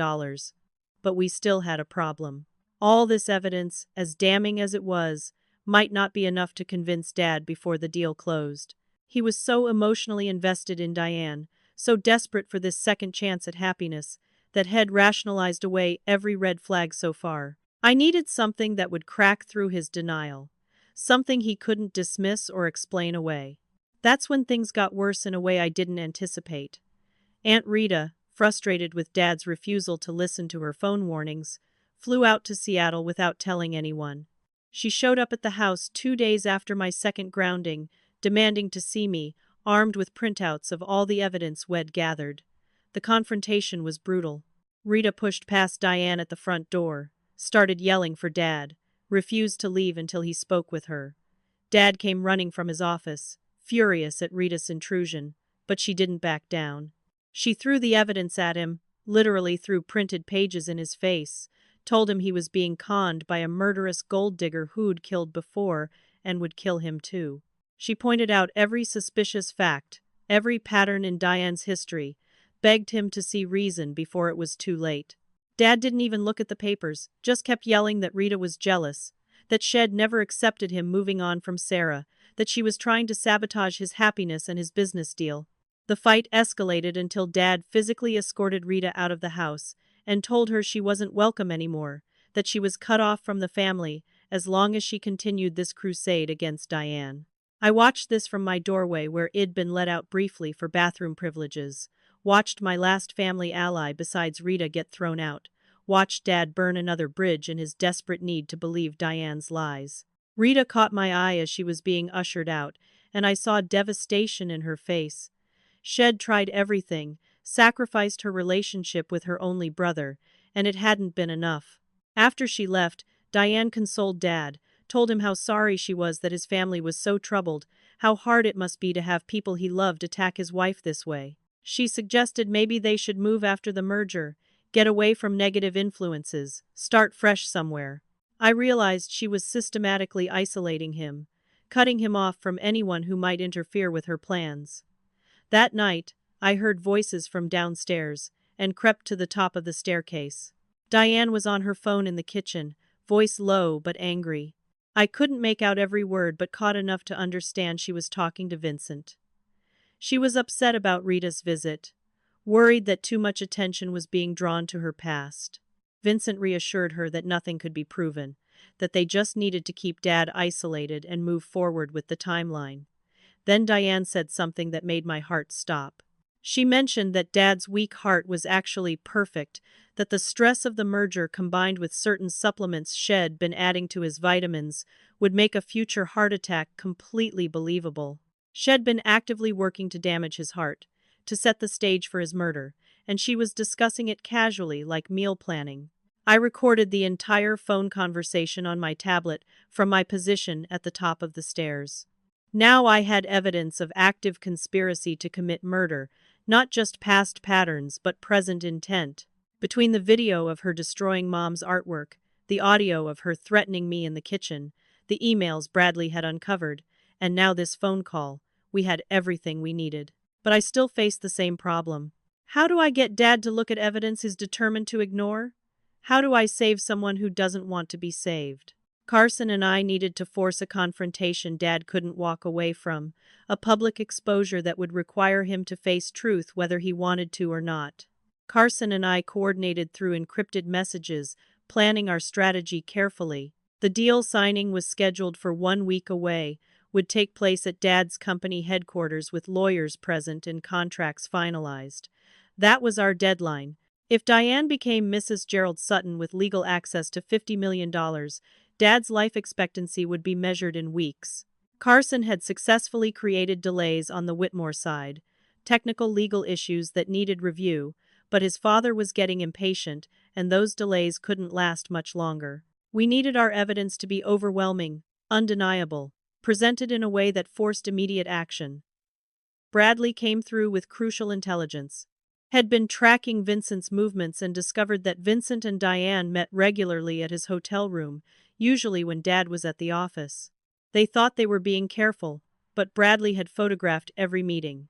S1: But we still had a problem. All this evidence, as damning as it was, might not be enough to convince Dad before the deal closed. He was so emotionally invested in Diane, so desperate for this second chance at happiness, that had rationalized away every red flag so far. I needed something that would crack through his denial. Something he couldn't dismiss or explain away. That's when things got worse in a way I didn't anticipate. Aunt Rita, frustrated with Dad's refusal to listen to her phone warnings, flew out to Seattle without telling anyone. She showed up at the house 2 days after my second grounding, demanding to see me, armed with printouts of all the evidence we'd gathered. The confrontation was brutal. Rita pushed past Diane at the front door, started yelling for Dad, refused to leave until he spoke with her. Dad came running from his office, furious at Rita's intrusion, but she didn't back down. She threw the evidence at him, literally threw printed pages in his face, told him he was being conned by a murderous gold digger who'd killed before and would kill him too. She pointed out every suspicious fact, every pattern in Diane's history, begged him to see reason before it was too late. Dad didn't even look at the papers, just kept yelling that Rita was jealous, that Shed never accepted him moving on from Sarah, that she was trying to sabotage his happiness and his business deal. The fight escalated until Dad physically escorted Rita out of the house and told her she wasn't welcome anymore, that she was cut off from the family as long as she continued this crusade against Diane. I watched this from my doorway where I'd been let out briefly for bathroom privileges, watched my last family ally besides Rita get thrown out, watched Dad burn another bridge in his desperate need to believe Diane's lies. Rita caught my eye as she was being ushered out, and I saw devastation in her face. Shed tried everything, sacrificed her relationship with her only brother, and it hadn't been enough. After she left, Diane consoled Dad, told him how sorry she was that his family was so troubled, how hard it must be to have people he loved attack his wife this way. She suggested maybe they should move after the merger, get away from negative influences, start fresh somewhere. I realized she was systematically isolating him, cutting him off from anyone who might interfere with her plans. That night, I heard voices from downstairs and crept to the top of the staircase. Diane was on her phone in the kitchen, voice low but angry. I couldn't make out every word but caught enough to understand she was talking to Vincent. She was upset about Rita's visit, worried that too much attention was being drawn to her past. Vincent reassured her that nothing could be proven, that they just needed to keep Dad isolated and move forward with the timeline. Then Diane said something that made my heart stop. She mentioned that Dad's weak heart was actually perfect, that the stress of the merger combined with certain supplements Shed been adding to his vitamins would make a future heart attack completely believable. Shed been actively working to damage his heart, to set the stage for his murder, and she was discussing it casually like meal planning. I recorded the entire phone conversation on my tablet from my position at the top of the stairs. Now I had evidence of active conspiracy to commit murder, not just past patterns but present intent. Between the video of her destroying Mom's artwork, the audio of her threatening me in the kitchen, the emails Bradley had uncovered, and now this phone call, we had everything we needed. But I still faced the same problem. How do I get Dad to look at evidence he's determined to ignore? How do I save someone who doesn't want to be saved? Carson and I needed to force a confrontation Dad couldn't walk away from, a public exposure that would require him to face truth whether he wanted to or not. Carson and I coordinated through encrypted messages, planning our strategy carefully. The deal signing was scheduled for 1 week away, would take place at Dad's company headquarters with lawyers present and contracts finalized. That was our deadline. If Diane became Mrs. Gerald Sutton with legal access to $50 million, Dad's life expectancy would be measured in weeks. Carson had successfully created delays on the Whitmore side, technical legal issues that needed review, but his father was getting impatient, and those delays couldn't last much longer. We needed our evidence to be overwhelming, undeniable, presented in a way that forced immediate action. Bradley came through with crucial intelligence. Had been tracking Vincent's movements and discovered that Vincent and Diane met regularly at his hotel room, usually when Dad was at the office. They thought they were being careful, but Bradley had photographed every meeting.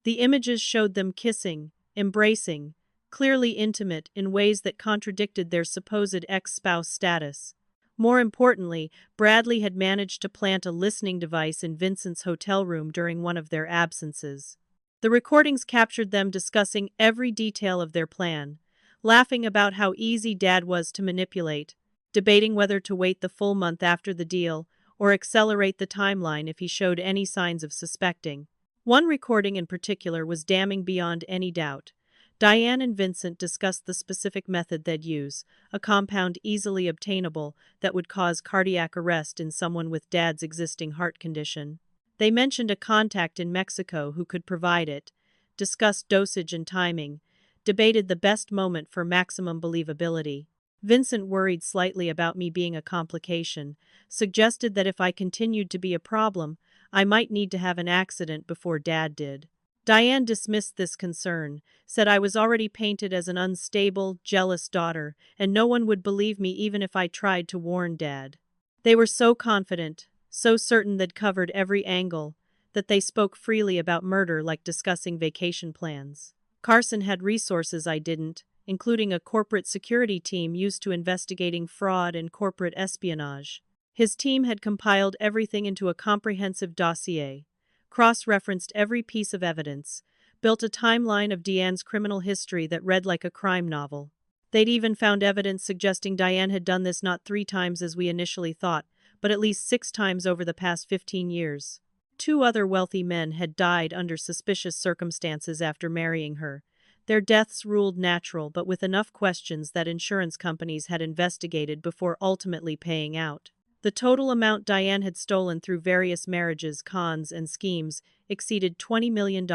S1: The images showed them kissing, embracing, clearly intimate in ways that contradicted their supposed ex-spouse status. More importantly, Bradley had managed to plant a listening device in Vincent's hotel room during one of their absences. The recordings captured them discussing every detail of their plan, laughing about how easy Dad was to manipulate, debating whether to wait the full month after the deal or accelerate the timeline if he showed any signs of suspecting. One recording in particular was damning beyond any doubt. Diane and Vincent discussed the specific method they'd use, a compound easily obtainable that would cause cardiac arrest in someone with Dad's existing heart condition. They mentioned a contact in Mexico who could provide it, discussed dosage and timing, debated the best moment for maximum believability. Vincent worried slightly about me being a complication, suggested that if I continued to be a problem, I might need to have an accident before Dad did. Diane dismissed this concern, said I was already painted as an unstable, jealous daughter, and no one would believe me even if I tried to warn Dad. They were so confident, so certain they'd covered every angle, that they spoke freely about murder like discussing vacation plans. Carson had resources I didn't, including a corporate security team used to investigating fraud and corporate espionage. His team had compiled everything into a comprehensive dossier, cross-referenced every piece of evidence, built a timeline of Diane's criminal history that read like a crime novel. They'd even found evidence suggesting Diane had done this not 3 times as we initially thought, but at least 6 times over the past 15 years. 2 other wealthy men had died under suspicious circumstances after marrying her. Their deaths ruled natural but with enough questions that insurance companies had investigated before ultimately paying out. The total amount Diane had stolen through various marriages, cons, and schemes exceeded $20 million.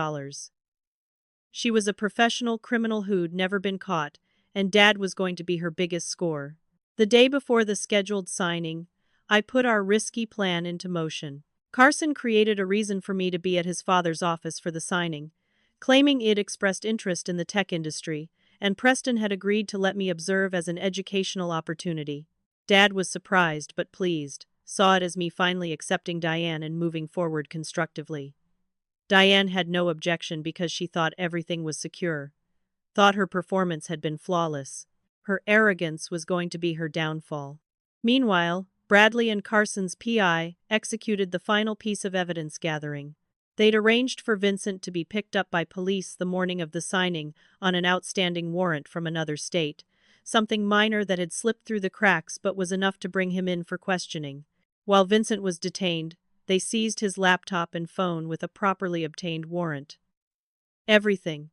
S1: She was a professional criminal who'd never been caught, and Dad was going to be her biggest score. The day before the scheduled signing, I put our risky plan into motion. Carson created a reason for me to be at his father's office for the signing, claiming he'd expressed interest in the tech industry, and Preston had agreed to let me observe as an educational opportunity. Dad was surprised but pleased, saw it as me finally accepting Diane and moving forward constructively. Diane had no objection because she thought everything was secure, thought her performance had been flawless. Her arrogance was going to be her downfall. Meanwhile, Bradley and Carson's PI executed the final piece of evidence gathering. They'd arranged for Vincent to be picked up by police the morning of the signing on an outstanding warrant from another state, something minor that had slipped through the cracks but was enough to bring him in for questioning. While Vincent was detained, they seized his laptop and phone with a properly obtained warrant. Everything,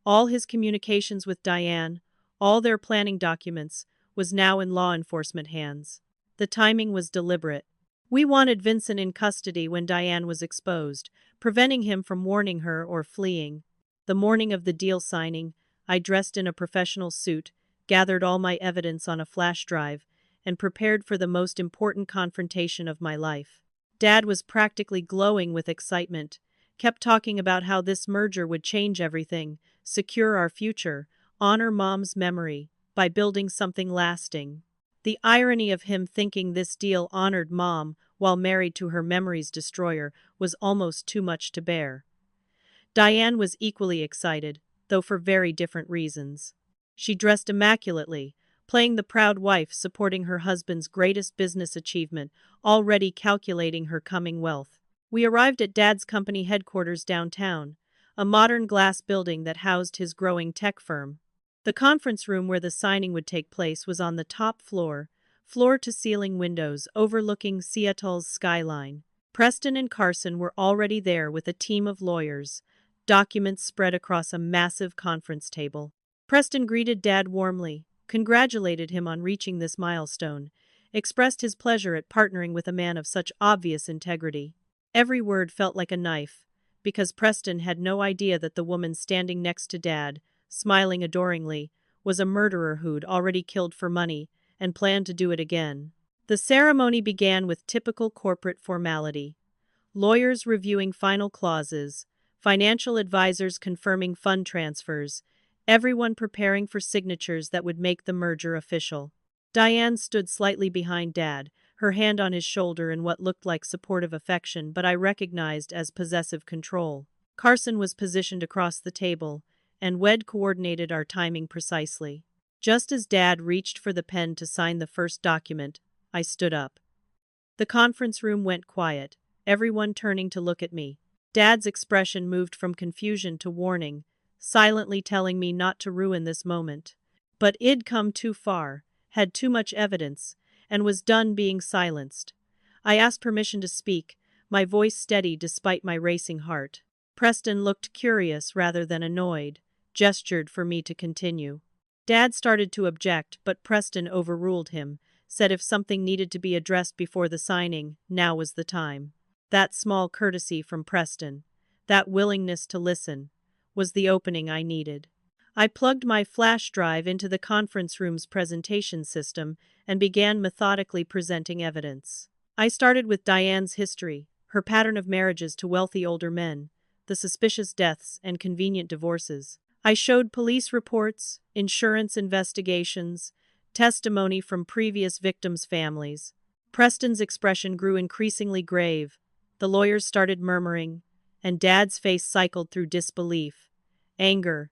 S1: all his communications with Diane, all their planning documents, was now in law enforcement hands. The timing was deliberate. We wanted Vincent in custody when Diane was exposed, preventing him from warning her or fleeing. The morning of the deal signing, I dressed in a professional suit, gathered all my evidence on a flash drive, and prepared for the most important confrontation of my life. Dad was practically glowing with excitement, kept talking about how this merger would change everything, secure our future, honor Mom's memory, by building something lasting. The irony of him thinking this deal honored Mom while married to her memory's destroyer was almost too much to bear. Diane was equally excited, though for very different reasons. She dressed immaculately, playing the proud wife supporting her husband's greatest business achievement, already calculating her coming wealth. We arrived at Dad's company headquarters downtown, a modern glass building that housed his growing tech firm. The conference room where the signing would take place was on the top floor, floor-to-ceiling windows overlooking Seattle's skyline. Preston and Carson were already there with a team of lawyers, documents spread across a massive conference table. Preston greeted Dad warmly, congratulated him on reaching this milestone, expressed his pleasure at partnering with a man of such obvious integrity. Every word felt like a knife, because Preston had no idea that the woman standing next to Dad, smiling adoringly, was a murderer who'd already killed for money and planned to do it again. The ceremony began with typical corporate formality. Lawyers reviewing final clauses, financial advisors confirming fund transfers, everyone preparing for signatures that would make the merger official. Diane stood slightly behind Dad, her hand on his shoulder in what looked like supportive affection but I recognized as possessive control. Carson was positioned across the table, and Wed coordinated our timing precisely. Just as Dad reached for the pen to sign the first document, I stood up. The conference room went quiet, everyone turning to look at me. Dad's expression moved from confusion to warning, silently telling me not to ruin this moment. But I'd come too far, had too much evidence, and was done being silenced. I asked permission to speak, my voice steady despite my racing heart. Preston looked curious rather than annoyed, gestured for me to continue. Dad started to object, but Preston overruled him, said if something needed to be addressed before the signing, now was the time. That small courtesy from Preston, that willingness to listen, was the opening I needed. I plugged my flash drive into the conference room's presentation system and began methodically presenting evidence. I started with Diane's history, her pattern of marriages to wealthy older men, the suspicious deaths and convenient divorces. I showed police reports, insurance investigations, testimony from previous victims' families. Preston's expression grew increasingly grave. The lawyers started murmuring, and Dad's face cycled through disbelief, anger,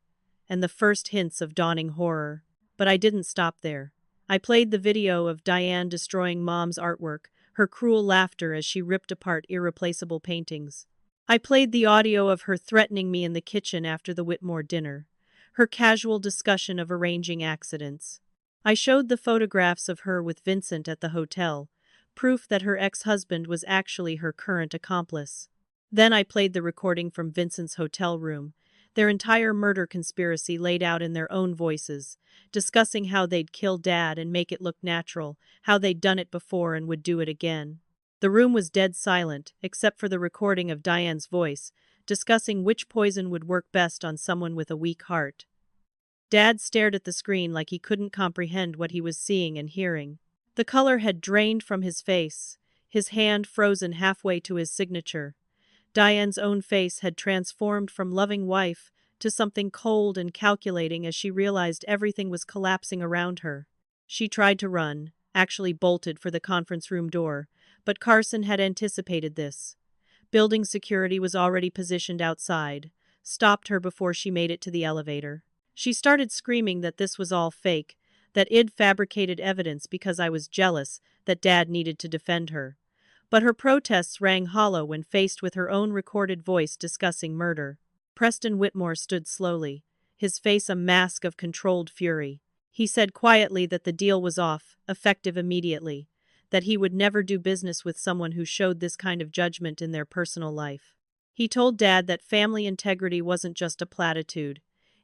S1: and the first hints of dawning horror. But I didn't stop there. I played the video of Diane destroying Mom's artwork, her cruel laughter as she ripped apart irreplaceable paintings. I played the audio of her threatening me in the kitchen after the Whitmore dinner, her casual discussion of arranging accidents. I showed the photographs of her with Vincent at the hotel, proof that her ex-husband was actually her current accomplice. Then I played the recording from Vincent's hotel room, their entire murder conspiracy laid out in their own voices, discussing how they'd kill Dad and make it look natural, how they'd done it before and would do it again. The room was dead silent, except for the recording of Diane's voice, discussing which poison would work best on someone with a weak heart. Dad stared at the screen like he couldn't comprehend what he was seeing and hearing. The color had drained from his face, his hand frozen halfway to his signature. Diane's own face had transformed from loving wife to something cold and calculating as she realized everything was collapsing around her. She tried to run, actually bolted for the conference room door, but Carson had anticipated this. Building security was already positioned outside, stopped her before she made it to the elevator. She started screaming that this was all fake, that I'd fabricated evidence because I was jealous that Dad needed to defend her. But her protests rang hollow when faced with her own recorded voice discussing murder. Preston Whitmore stood slowly, his face a mask of controlled fury. He said quietly that the deal was off, effective immediately, that he would never do business with someone who showed this kind of judgment in their personal life. He told Dad that family integrity wasn't just a platitude.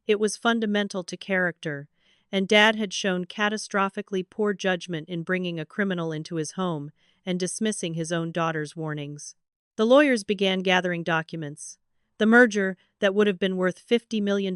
S1: It was fundamental to character, and Dad had shown catastrophically poor judgment in bringing a criminal into his home and dismissing his own daughter's warnings. The lawyers began gathering documents, the merger that would have been worth $50 million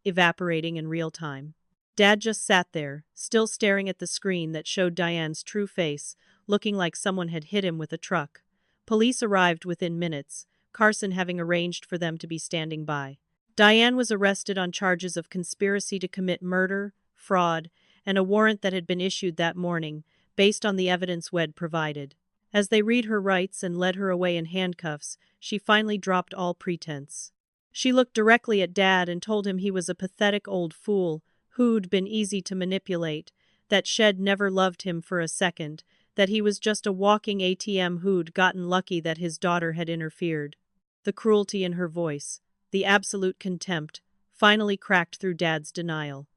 S1: evaporating in real time. Dad just sat there, still staring at the screen that showed Diane's true face, looking like someone had hit him with a truck. Police arrived within minutes, Carson having arranged for them to be standing by. Diane was arrested on charges of conspiracy to commit murder, fraud, and a warrant that had been issued that morning, based on the evidence Wed provided. As they read her rights and led her away in handcuffs, she finally dropped all pretense. She looked directly at Dad and told him he was a pathetic old fool who'd been easy to manipulate, that Shed never loved him for a second, that he was just a walking ATM who'd gotten lucky that his daughter had interfered. The cruelty in her voice, the absolute contempt, finally cracked through Dad's denial.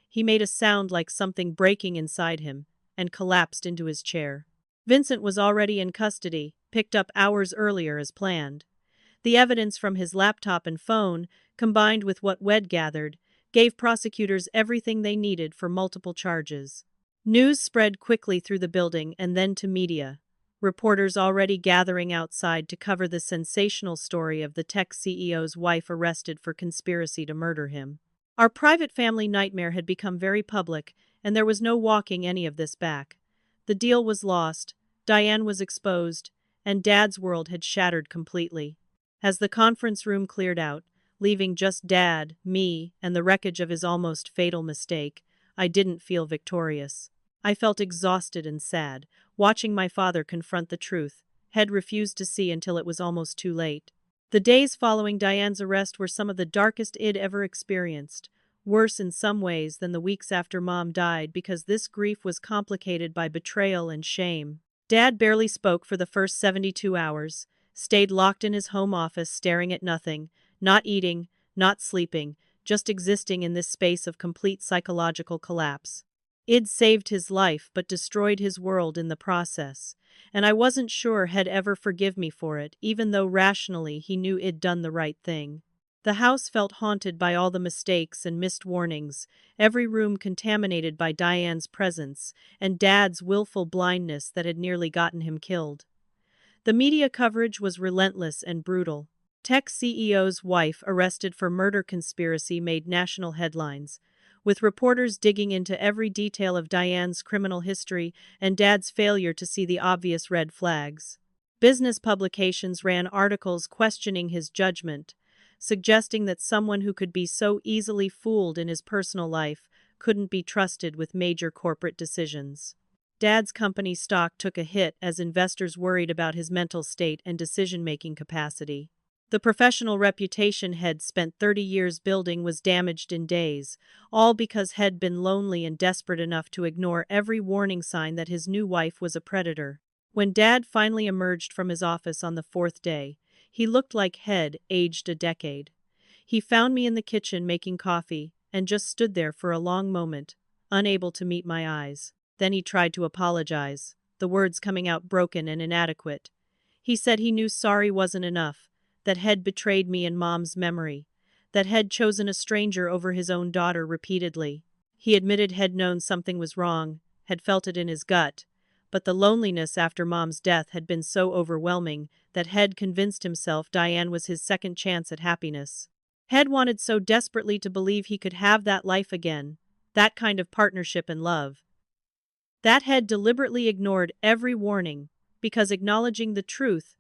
S1: He made a sound like something breaking inside him, and collapsed into his chair. Vincent was already in custody, picked up hours earlier as planned. The evidence from his laptop and phone, combined with what Wed gathered, gave prosecutors everything they needed for multiple charges. News spread quickly through the building and then to media. Reporters already gathering outside to cover the sensational story of the tech CEO's wife arrested for conspiracy to murder him. Our private family nightmare had become very public, and there was no walking any of this back. The deal was lost, Diane was exposed, and Dad's world had shattered completely. As the conference room cleared out, leaving just Dad, me, and the wreckage of his almost fatal mistake, I didn't feel victorious. I felt exhausted and sad, watching my father confront the truth. Head refused to see until it was almost too late. The days following Diane's arrest were some of the darkest I'd ever experienced, worse in some ways than the weeks after Mom died because this grief was complicated by betrayal and shame. Dad barely spoke for the first 72 hours, stayed locked in his home office staring at nothing, not eating, not sleeping, just existing in this space of complete psychological collapse. I'd saved his life but destroyed his world in the process, and I wasn't sure he'd ever forgive me for it, even though rationally he knew I'd done the right thing. The house felt haunted by all the mistakes and missed warnings, every room contaminated by Diane's presence, and Dad's willful blindness that had nearly gotten him killed. The media coverage was relentless and brutal. Tech CEO's wife arrested for murder conspiracy made national headlines, with reporters digging into every detail of Diane's criminal history and Dad's failure to see the obvious red flags. Business publications ran articles questioning his judgment, suggesting that someone who could be so easily fooled in his personal life couldn't be trusted with major corporate decisions. Dad's company stock took a hit as investors worried about his mental state and decision-making capacity. The professional reputation Head spent 30 years building was damaged in days, all because Head been lonely and desperate enough to ignore every warning sign that his new wife was a predator. When Dad finally emerged from his office on the fourth day, he looked like Head, aged a decade. He found me in the kitchen making coffee, and just stood there for a long moment, unable to meet my eyes. Then he tried to apologize, the words coming out broken and inadequate. He said he knew sorry wasn't enough, that Head betrayed me in Mom's memory, that Head chosen a stranger over his own daughter repeatedly. He admitted Head known something was wrong, had felt it in his gut, but the loneliness after Mom's death had been so overwhelming that Head convinced himself Diane was his second chance at happiness. Head wanted so desperately to believe he could have that life again, that kind of partnership and love. That Head deliberately ignored every warning, because acknowledging the truth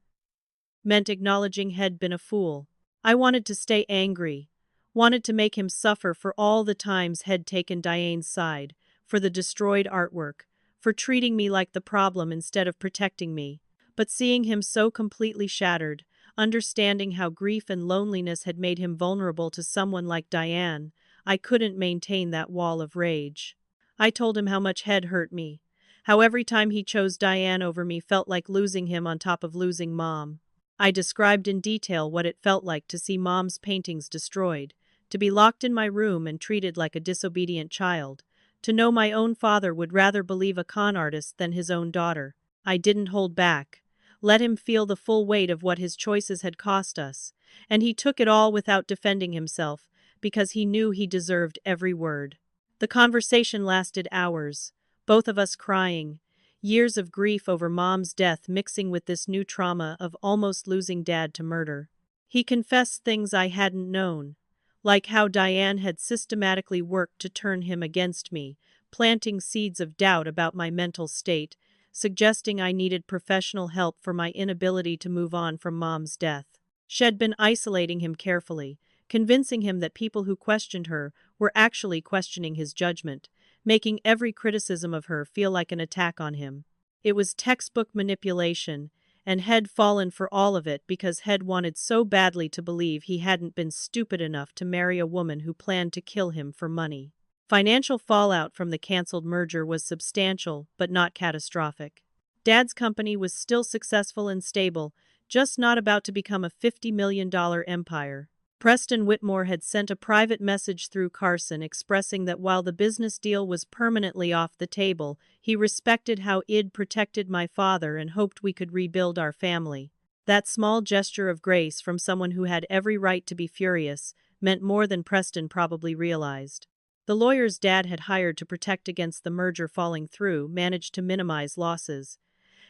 S1: meant acknowledging He'd been a fool. I wanted to stay angry, wanted to make him suffer for all the times He'd taken Diane's side, for the destroyed artwork, for treating me like the problem instead of protecting me. But seeing him so completely shattered, understanding how grief and loneliness had made him vulnerable to someone like Diane, I couldn't maintain that wall of rage. I told him how much He'd hurt me, how every time he chose Diane over me felt like losing him on top of losing Mom. I described in detail what it felt like to see Mom's paintings destroyed, to be locked in my room and treated like a disobedient child, to know my own father would rather believe a con artist than his own daughter. I didn't hold back, let him feel the full weight of what his choices had cost us, and he took it all without defending himself, because he knew he deserved every word. The conversation lasted hours, both of us crying, years of grief over Mom's death mixing with this new trauma of almost losing Dad to murder. He confessed things I hadn't known, like how Diane had systematically worked to turn him against me, planting seeds of doubt about my mental state, suggesting I needed professional help for my inability to move on from Mom's death. She'd been isolating him carefully, convincing him that people who questioned her were actually questioning his judgment, making every criticism of her feel like an attack on him. It was textbook manipulation, and He'd fallen for all of it because He'd wanted so badly to believe he hadn't been stupid enough to marry a woman who planned to kill him for money. Financial fallout from the canceled merger was substantial, but not catastrophic. Dad's company was still successful and stable, just not about to become a $50 million empire. Preston Whitmore had sent a private message through Carson expressing that while the business deal was permanently off the table, he respected how I'd protected my father and hoped we could rebuild our family. That small gesture of grace from someone who had every right to be furious meant more than Preston probably realized. The lawyers Dad had hired to protect against the merger falling through managed to minimize losses.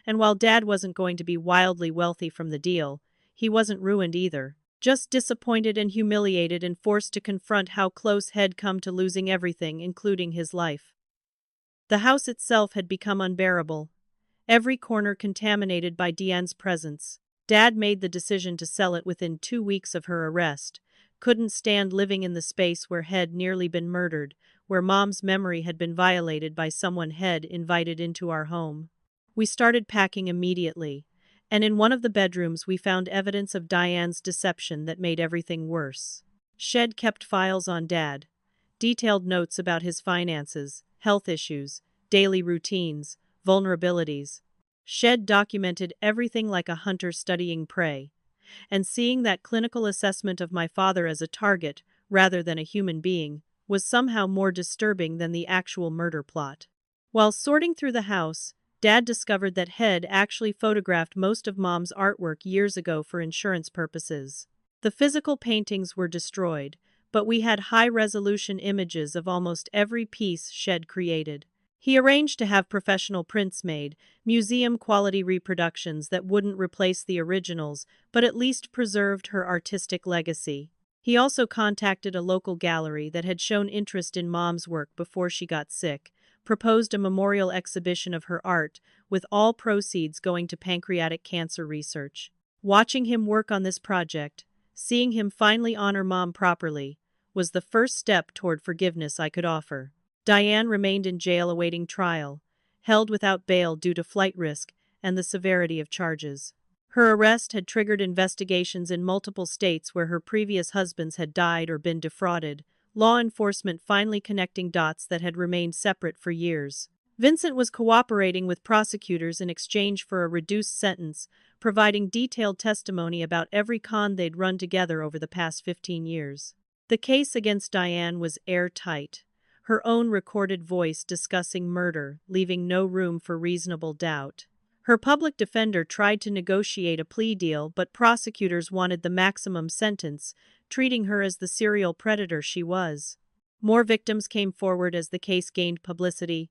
S1: And while Dad wasn't going to be wildly wealthy from the deal, he wasn't ruined either. Just disappointed and humiliated and forced to confront how close he'd come to losing everything, including his life. The house itself had become unbearable, every corner contaminated by Diane's presence. Dad made the decision to sell it within 2 weeks of her arrest. Couldn't stand living in the space where he'd nearly been murdered, where Mom's memory had been violated by someone he'd invited into our home. We started packing immediately, and in one of the bedrooms we found evidence of Diane's deception that made everything worse. Shed kept files on Dad, detailed notes about his finances, health issues, daily routines, vulnerabilities. Shed documented everything like a hunter studying prey. And seeing that clinical assessment of my father as a target, rather than a human being, was somehow more disturbing than the actual murder plot. While sorting through the house, Dad discovered that he'd actually photographed most of Mom's artwork years ago for insurance purposes. The physical paintings were destroyed, but we had high-resolution images of almost every piece Shed created. He arranged to have professional prints made, museum-quality reproductions that wouldn't replace the originals, but at least preserved her artistic legacy. He also contacted a local gallery that had shown interest in Mom's work before she got sick, proposed a memorial exhibition of her art, with all proceeds going to pancreatic cancer research. Watching him work on this project, seeing him finally honor Mom properly, was the first step toward forgiveness I could offer. Diane remained in jail awaiting trial, held without bail due to flight risk and the severity of charges. Her arrest had triggered investigations in multiple states where her previous husbands had died or been defrauded, law enforcement finally connecting dots that had remained separate for years. Vincent was cooperating with prosecutors in exchange for a reduced sentence, providing detailed testimony about every con they'd run together over the past 15 years. The case against Diane was airtight. Her own recorded voice discussing murder, leaving no room for reasonable doubt. Her public defender tried to negotiate a plea deal, but prosecutors wanted the maximum sentence, treating her as the serial predator she was. More victims came forward as the case gained publicity.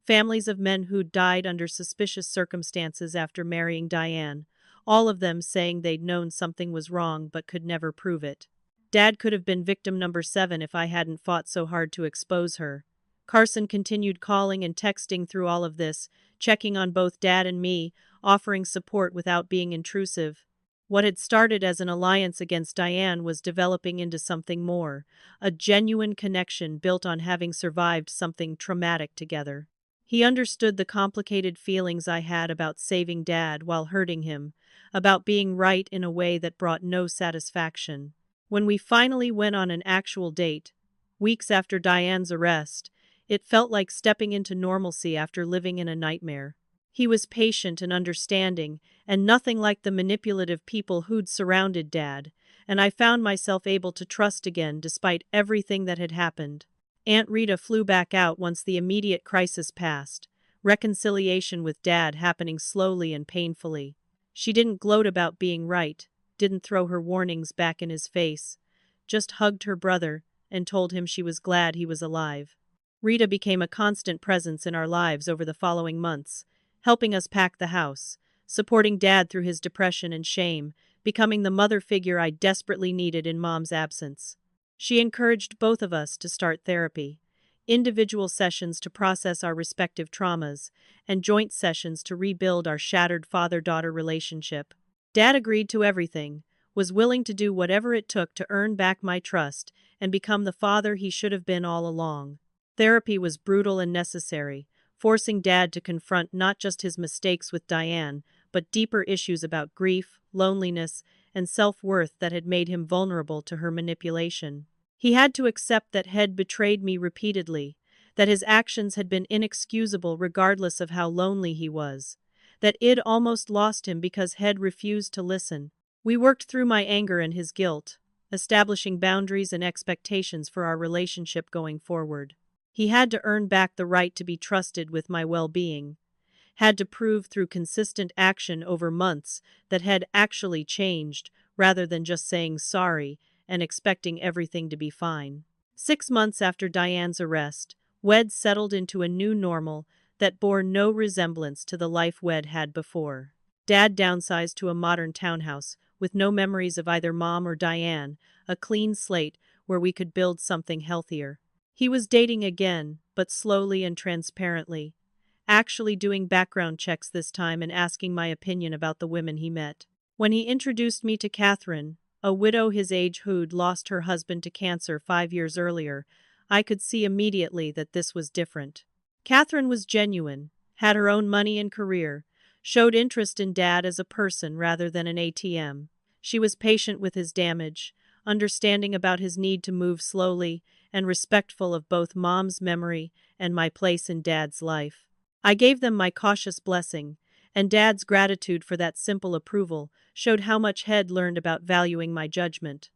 S1: Families of men who'd died under suspicious circumstances after marrying Diane, all of them saying they'd known something was wrong but could never prove it. Dad could have been victim number 7 if I hadn't fought so hard to expose her. Carson continued calling and texting through all of this, checking on both Dad and me, offering support without being intrusive. What had started as an alliance against Diane was developing into something more, a genuine connection built on having survived something traumatic together. He understood the complicated feelings I had about saving Dad while hurting him, about being right in a way that brought no satisfaction. When we finally went on an actual date, weeks after Diane's arrest, it felt like stepping into normalcy after living in a nightmare. He was patient and understanding, and nothing like the manipulative people who'd surrounded Dad, and I found myself able to trust again despite everything that had happened. Aunt Rita flew back out once the immediate crisis passed, reconciliation with Dad happening slowly and painfully. She didn't gloat about being right, didn't throw her warnings back in his face, just hugged her brother and told him she was glad he was alive. Rita became a constant presence in our lives over the following months, helping us pack the house, supporting Dad through his depression and shame, becoming the mother figure I desperately needed in Mom's absence. She encouraged both of us to start therapy, individual sessions to process our respective traumas, and joint sessions to rebuild our shattered father-daughter relationship. Dad agreed to everything, was willing to do whatever it took to earn back my trust and become the father he should have been all along. Therapy was brutal and necessary, forcing Dad to confront not just his mistakes with Diane, but deeper issues about grief, loneliness, and self-worth that had made him vulnerable to her manipulation. He had to accept that he'd betrayed me repeatedly, that his actions had been inexcusable regardless of how lonely he was, that I'd almost lost him because he'd refused to listen. We worked through my anger and his guilt, establishing boundaries and expectations for our relationship going forward. He had to earn back the right to be trusted with my well-being, had to prove through consistent action over months that had actually changed, rather than just saying sorry and expecting everything to be fine. 6 months after Diane's arrest, Wed settled into a new normal that bore no resemblance to the life Wed had before. Dad downsized to a modern townhouse, with no memories of either Mom or Diane, a clean slate where we could build something healthier. He was dating again, but slowly and transparently, actually doing background checks this time and asking my opinion about the women he met. When he introduced me to Catherine, a widow his age who'd lost her husband to cancer 5 years earlier, I could see immediately that this was different. Catherine was genuine, had her own money and career, showed interest in Dad as a person rather than an ATM. She was patient with his damage, understanding about his need to move slowly, and respectful of both Mom's memory and my place in Dad's life. I gave them my cautious blessing, and Dad's gratitude for that simple approval showed how much he'd learned about valuing my judgment.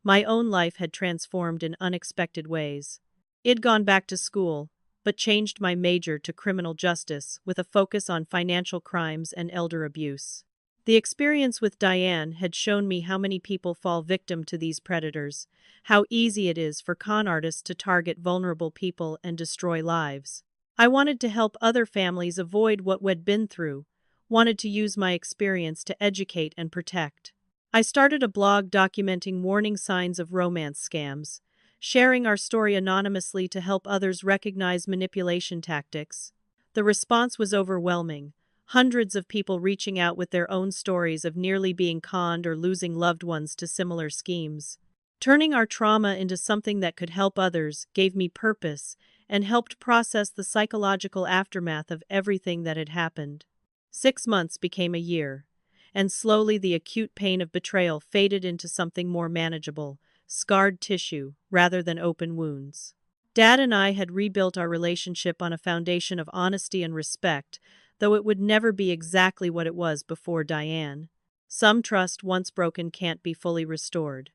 S1: My own life had transformed in unexpected ways. I'd gone back to school, but changed my major to criminal justice with a focus on financial crimes and elder abuse. The experience with Diane had shown me how many people fall victim to these predators, how easy it is for con artists to target vulnerable people and destroy lives. I wanted to help other families avoid what we'd been through, wanted to use my experience to educate and protect. I started a blog documenting warning signs of romance scams, sharing our story anonymously to help others recognize manipulation tactics. The response was overwhelming. Hundreds of people reaching out with their own stories of nearly being conned or losing loved ones to similar schemes. Turning our trauma into something that could help others gave me purpose and helped process the psychological aftermath of everything that had happened. 6 months became a year, and slowly the acute pain of betrayal faded into something more manageable, scarred tissue rather than open wounds. Dad and I had rebuilt our relationship on a foundation of honesty and respect, though it would never be exactly what it was before Diane. Some trust once broken can't be fully restored.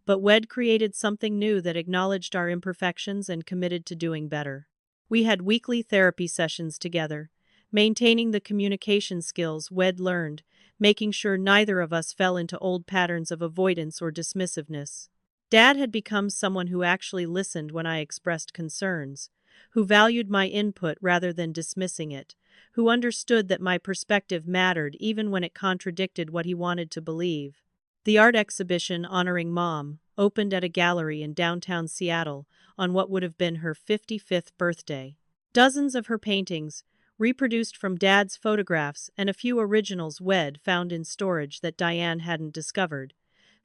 S1: But Wed created something new that acknowledged our imperfections and committed to doing better. We had weekly therapy sessions together, maintaining the communication skills Wed learned, making sure neither of us fell into old patterns of avoidance or dismissiveness. Dad had become someone who actually listened when I expressed concerns, who valued my input rather than dismissing it, who understood that my perspective mattered even when it contradicted what he wanted to believe. The art exhibition honoring Mom opened at a gallery in downtown Seattle on what would have been her 55th birthday. Dozens of her paintings, reproduced from Dad's photographs and a few originals Wed found in storage that Diane hadn't discovered,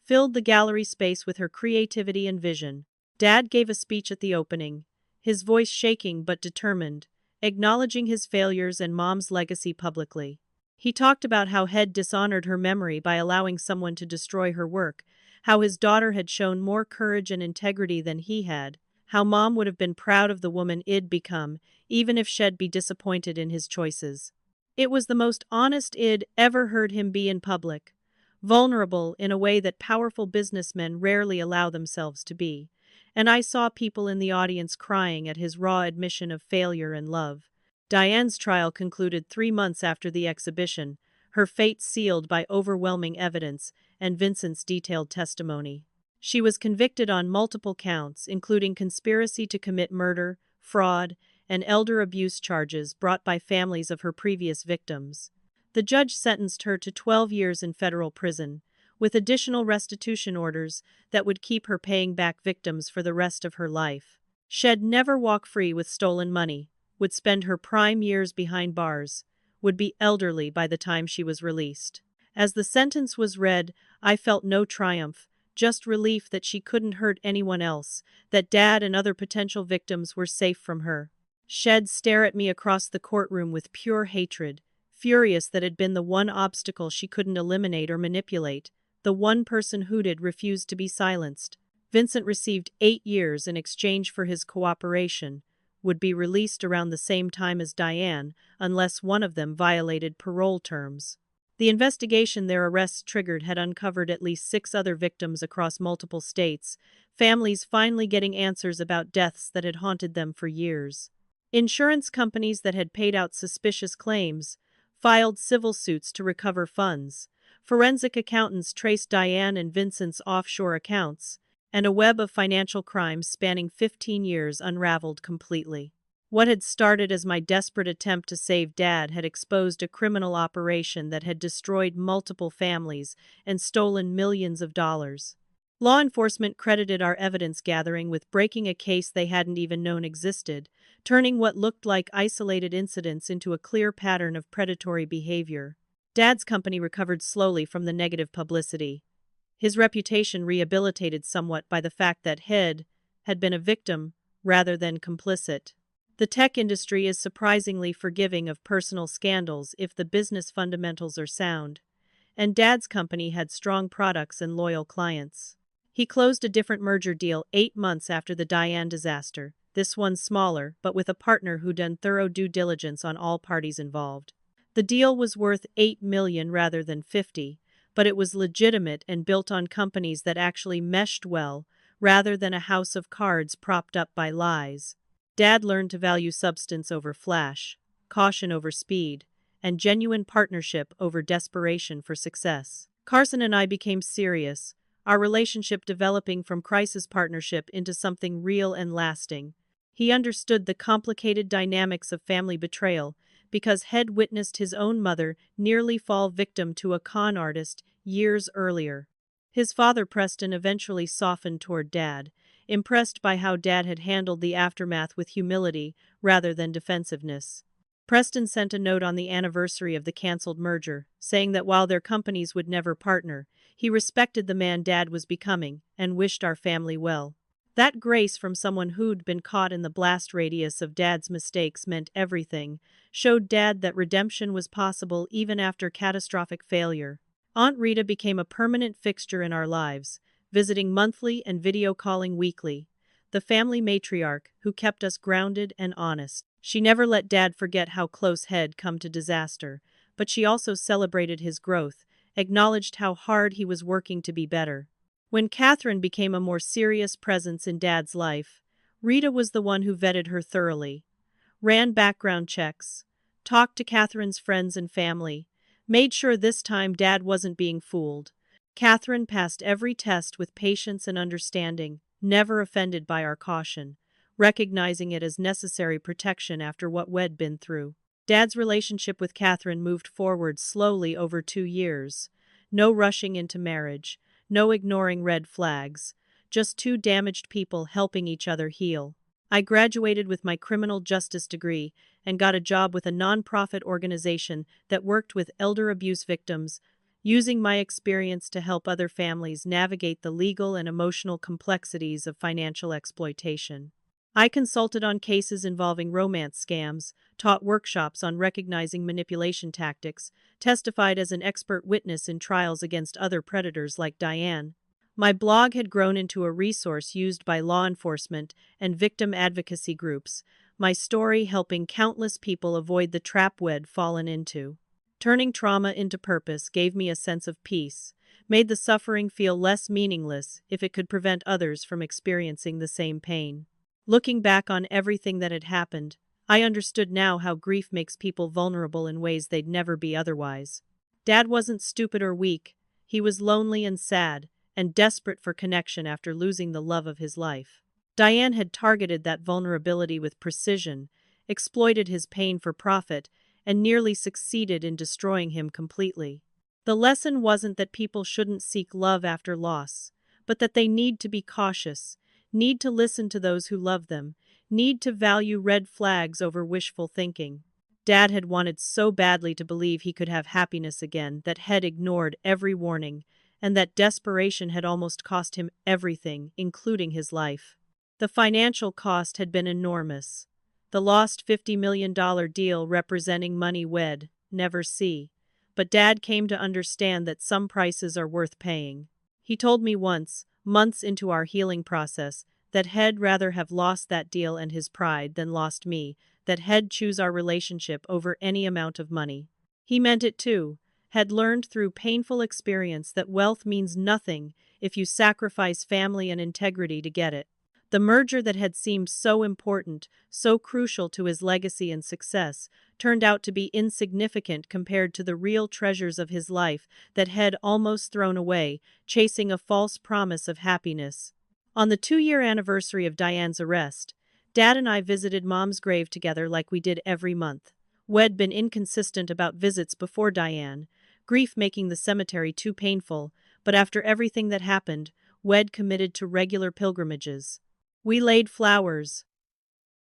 S1: filled the gallery space with her creativity and vision. Dad gave a speech at the opening, his voice shaking but determined, acknowledging his failures and Mom's legacy publicly. He talked about how he'd dishonored her memory by allowing someone to destroy her work, how his daughter had shown more courage and integrity than he had, how Mom would have been proud of the woman I'd become, even if she'd be disappointed in his choices. It was the most honest I'd ever heard him be in public, vulnerable in a way that powerful businessmen rarely allow themselves to be, and I saw people in the audience crying at his raw admission of failure and love. Diane's trial concluded 3 months after the exhibition, her fate sealed by overwhelming evidence and Vincent's detailed testimony. She was convicted on multiple counts, including conspiracy to commit murder, fraud, and elder abuse charges brought by families of her previous victims. The judge sentenced her to 12 years in federal prison, with additional restitution orders that would keep her paying back victims for the rest of her life. She'd never walk free with stolen money, would spend her prime years behind bars, would be elderly by the time she was released. As the sentence was read, I felt no triumph, just relief that she couldn't hurt anyone else, that Dad and other potential victims were safe from her. She'd stare at me across the courtroom with pure hatred, furious that had been the one obstacle she couldn't eliminate or manipulate, the one person who'd refused to be silenced. Vincent received 8 years in exchange for his cooperation, would be released around the same time as Diane, unless one of them violated parole terms. The investigation their arrests triggered had uncovered at least 6 other victims across multiple states, families finally getting answers about deaths that had haunted them for years. Insurance companies that had paid out suspicious claims filed civil suits to recover funds. Forensic accountants traced Diane and Vincent's offshore accounts, and a web of financial crimes spanning 15 years unraveled completely. What had started as my desperate attempt to save Dad had exposed a criminal operation that had destroyed multiple families and stolen millions of dollars. Law enforcement credited our evidence gathering with breaking a case they hadn't even known existed, turning what looked like isolated incidents into a clear pattern of predatory behavior. Dad's company recovered slowly from the negative publicity. His reputation rehabilitated somewhat by the fact that Head had been a victim rather than complicit. The tech industry is surprisingly forgiving of personal scandals if the business fundamentals are sound, and Dad's company had strong products and loyal clients. He closed a different merger deal 8 months after the Diane disaster, this one smaller, but with a partner who'd done thorough due diligence on all parties involved. The deal was worth $8 million rather than 50, but it was legitimate and built on companies that actually meshed well, rather than a house of cards propped up by lies. Dad learned to value substance over flash, caution over speed, and genuine partnership over desperation for success. Carson and I became serious, our relationship developing from crisis partnership into something real and lasting. He understood the complicated dynamics of family betrayal because Head witnessed his own mother nearly fall victim to a con artist years earlier. His father, Preston, eventually softened toward Dad, impressed by how Dad had handled the aftermath with humility rather than defensiveness. Preston sent a note on the anniversary of the canceled merger, saying that while their companies would never partner, he respected the man Dad was becoming and wished our family well. That grace from someone who'd been caught in the blast radius of Dad's mistakes meant everything, showed Dad that redemption was possible even after catastrophic failure. Aunt Rita became a permanent fixture in our lives, visiting monthly and video calling weekly, the family matriarch who kept us grounded and honest. She never let Dad forget how close Head come to disaster, but she also celebrated his growth, acknowledged how hard he was working to be better. When Catherine became a more serious presence in Dad's life, Rita was the one who vetted her thoroughly, ran background checks, talked to Catherine's friends and family, made sure this time Dad wasn't being fooled. Catherine passed every test with patience and understanding, never offended by our caution, recognizing it as necessary protection after what we'd been through. Dad's relationship with Catherine moved forward slowly over 2 years. No rushing into marriage, no ignoring red flags, just two damaged people helping each other heal. I graduated with my criminal justice degree and got a job with a nonprofit organization that worked with elder abuse victims, using my experience to help other families navigate the legal and emotional complexities of financial exploitation. I consulted on cases involving romance scams, taught workshops on recognizing manipulation tactics, testified as an expert witness in trials against other predators like Diane. My blog had grown into a resource used by law enforcement and victim advocacy groups, my story helping countless people avoid the trap we'd fallen into. Turning trauma into purpose gave me a sense of peace, made the suffering feel less meaningless if it could prevent others from experiencing the same pain. Looking back on everything that had happened, I understood now how grief makes people vulnerable in ways they'd never be otherwise. Dad wasn't stupid or weak, he was lonely and sad, and desperate for connection after losing the love of his life. Diane had targeted that vulnerability with precision, exploited his pain for profit, and nearly succeeded in destroying him completely. The lesson wasn't that people shouldn't seek love after loss, but that they need to be cautious, need to listen to those who love them, need to value red flags over wishful thinking. Dad had wanted so badly to believe he could have happiness again that had ignored every warning, and that desperation had almost cost him everything, including his life. The financial cost had been enormous. The lost $50 million deal representing money we'd never see. But Dad came to understand that some prices are worth paying. He told me once, months into our healing process, that he'd rather have lost that deal and his pride than lost me, that he'd choose our relationship over any amount of money. He meant it too, had learned through painful experience that wealth means nothing if you sacrifice family and integrity to get it. The merger that had seemed so important, so crucial to his legacy and success, turned out to be insignificant compared to the real treasures of his life that had almost thrown away, chasing a false promise of happiness. On the 2-year anniversary of Diane's arrest, Dad and I visited Mom's grave together like we did every month. We'd been inconsistent about visits before Diane, grief making the cemetery too painful, but after everything that happened, we'd committed to regular pilgrimages. We laid flowers,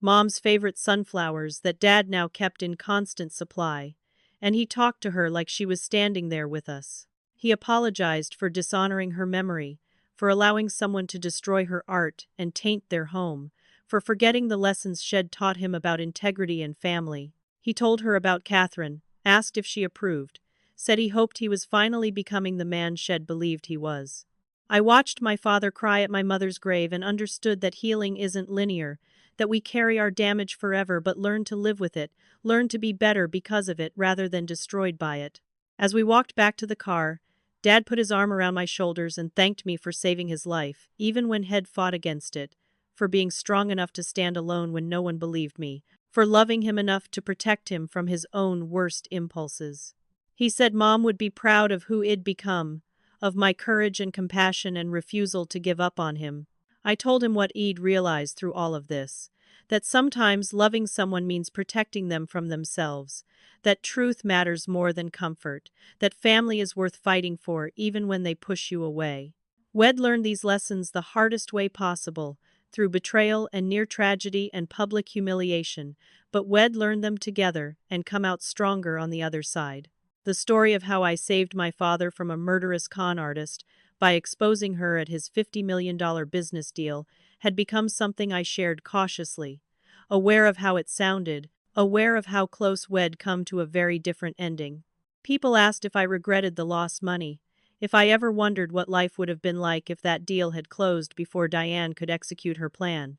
S1: Mom's favorite sunflowers that Dad now kept in constant supply, and he talked to her like she was standing there with us. He apologized for dishonoring her memory, for allowing someone to destroy her art and taint their home, for forgetting the lessons Shed taught him about integrity and family. He told her about Catherine, asked if she approved, said he hoped he was finally becoming the man Shed believed he was. I watched my father cry at my mother's grave and understood that healing isn't linear, that we carry our damage forever but learn to live with it, learn to be better because of it rather than destroyed by it. As we walked back to the car, Dad put his arm around my shoulders and thanked me for saving his life, even when Head fought against it, for being strong enough to stand alone when no one believed me, for loving him enough to protect him from his own worst impulses. He said Mom would be proud of who I'd become, of my courage and compassion and refusal to give up on him. I told him what I'd realized through all of this, that sometimes loving someone means protecting them from themselves, that truth matters more than comfort, that family is worth fighting for even when they push you away. We'd learned these lessons the hardest way possible, through betrayal and near tragedy and public humiliation, but we'd learn them together and come out stronger on the other side. The story of how I saved my father from a murderous con artist by exposing her at his $50 million business deal had become something I shared cautiously, aware of how it sounded, aware of how close we'd come to a very different ending. People asked if I regretted the lost money, if I ever wondered what life would have been like if that deal had closed before Diane could execute her plan.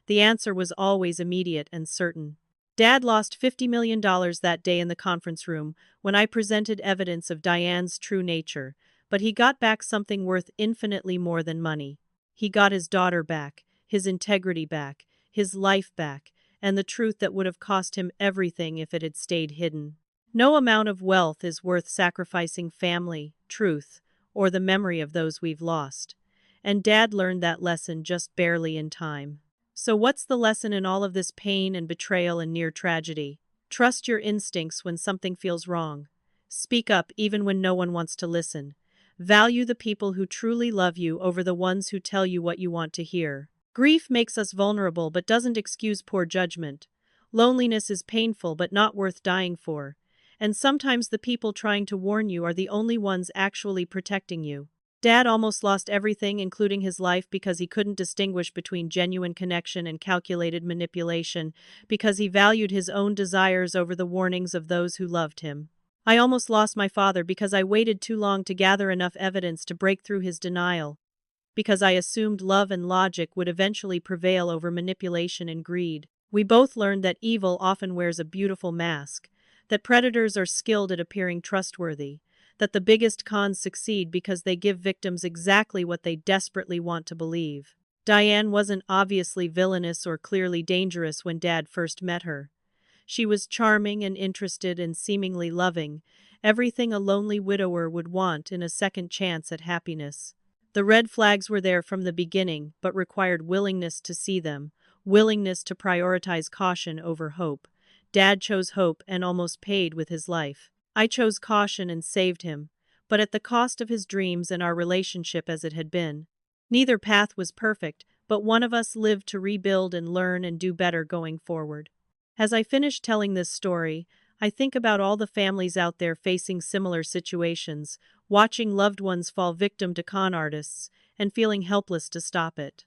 S1: The answer was always immediate and certain. Dad lost $50 million that day in the conference room when I presented evidence of Diane's true nature, but he got back something worth infinitely more than money. He got his daughter back, his integrity back, his life back, and the truth that would have cost him everything if it had stayed hidden. No amount of wealth is worth sacrificing family, truth, or the memory of those we've lost. And Dad learned that lesson just barely in time. So what's the lesson in all of this pain and betrayal and near tragedy? Trust your instincts when something feels wrong. Speak up even when no one wants to listen. Value the people who truly love you over the ones who tell you what you want to hear. Grief makes us vulnerable but doesn't excuse poor judgment. Loneliness is painful but not worth dying for. And sometimes the people trying to warn you are the only ones actually protecting you. Dad almost lost everything, including his life, because he couldn't distinguish between genuine connection and calculated manipulation, because he valued his own desires over the warnings of those who loved him. I almost lost my father because I waited too long to gather enough evidence to break through his denial, because I assumed love and logic would eventually prevail over manipulation and greed. We both learned that evil often wears a beautiful mask, that predators are skilled at appearing trustworthy, that the biggest cons succeed because they give victims exactly what they desperately want to believe. Diane wasn't obviously villainous or clearly dangerous when Dad first met her. She was charming and interested and seemingly loving, everything a lonely widower would want in a second chance at happiness. The red flags were there from the beginning, but required willingness to see them, willingness to prioritize caution over hope. Dad chose hope and almost paid with his life. I chose caution and saved him, but at the cost of his dreams and our relationship as it had been. Neither path was perfect, but one of us lived to rebuild and learn and do better going forward. As I finish telling this story, I think about all the families out there facing similar situations, watching loved ones fall victim to con artists, and feeling helpless to stop it.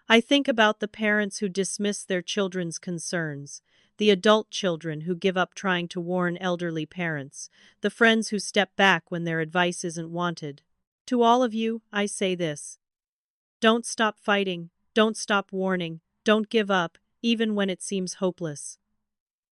S1: I think about the parents who dismiss their children's concerns, the adult children who give up trying to warn elderly parents, the friends who step back when their advice isn't wanted. To all of you, I say this. Don't stop fighting, don't stop warning, don't give up, even when it seems hopeless.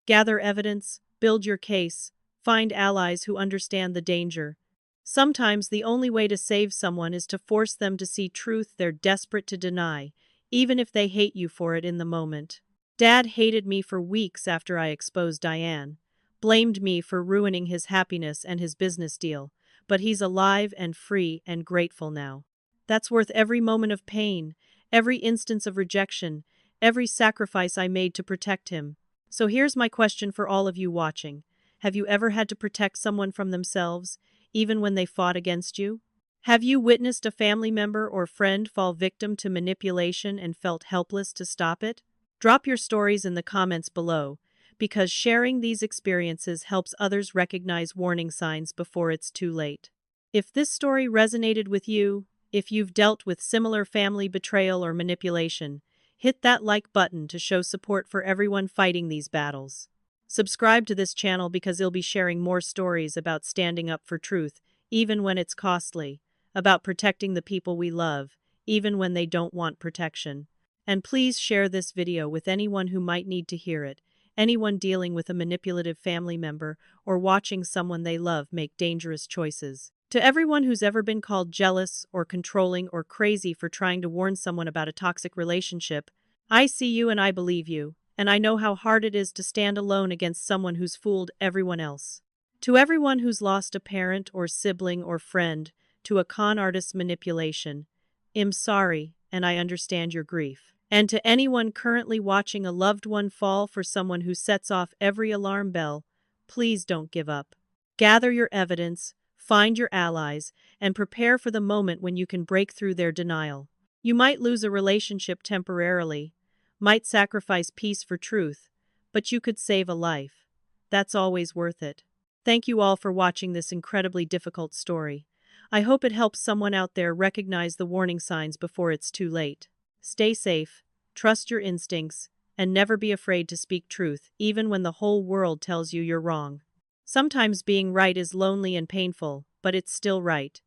S1: Gather evidence, build your case, find allies who understand the danger. Sometimes the only way to save someone is to force them to see truth they're desperate to deny, even if they hate you for it in the moment. Dad hated me for weeks after I exposed Diane, blamed me for ruining his happiness and his business deal, but he's alive and free and grateful now. That's worth every moment of pain, every instance of rejection, every sacrifice I made to protect him. So here's my question for all of you watching. Have you ever had to protect someone from themselves, even when they fought against you? Have you witnessed a family member or friend fall victim to manipulation and felt helpless to stop it? Drop your stories in the comments below, because sharing these experiences helps others recognize warning signs before it's too late. If this story resonated with you, if you've dealt with similar family betrayal or manipulation, hit that like button to show support for everyone fighting these battles. Subscribe to this channel because I'll be sharing more stories about standing up for truth, even when it's costly, about protecting the people we love, even when they don't want protection. And please share this video with anyone who might need to hear it, anyone dealing with a manipulative family member or watching someone they love make dangerous choices. To everyone who's ever been called jealous or controlling or crazy for trying to warn someone about a toxic relationship, I see you and I believe you, and I know how hard it is to stand alone against someone who's fooled everyone else. To everyone who's lost a parent or sibling or friend to a con artist's manipulation, I'm sorry, and I understand your grief. And to anyone currently watching a loved one fall for someone who sets off every alarm bell, please don't give up. Gather your evidence, find your allies, and prepare for the moment when you can break through their denial. You might lose a relationship temporarily, might sacrifice peace for truth, but you could save a life. That's always worth it. Thank you all for watching this incredibly difficult story. I hope it helps someone out there recognize the warning signs before it's too late. Stay safe, trust your instincts, and never be afraid to speak truth, even when the whole world tells you you're wrong. Sometimes being right is lonely and painful, but it's still right.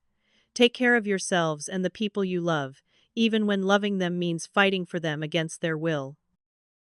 S1: Take care of yourselves and the people you love, even when loving them means fighting for them against their will.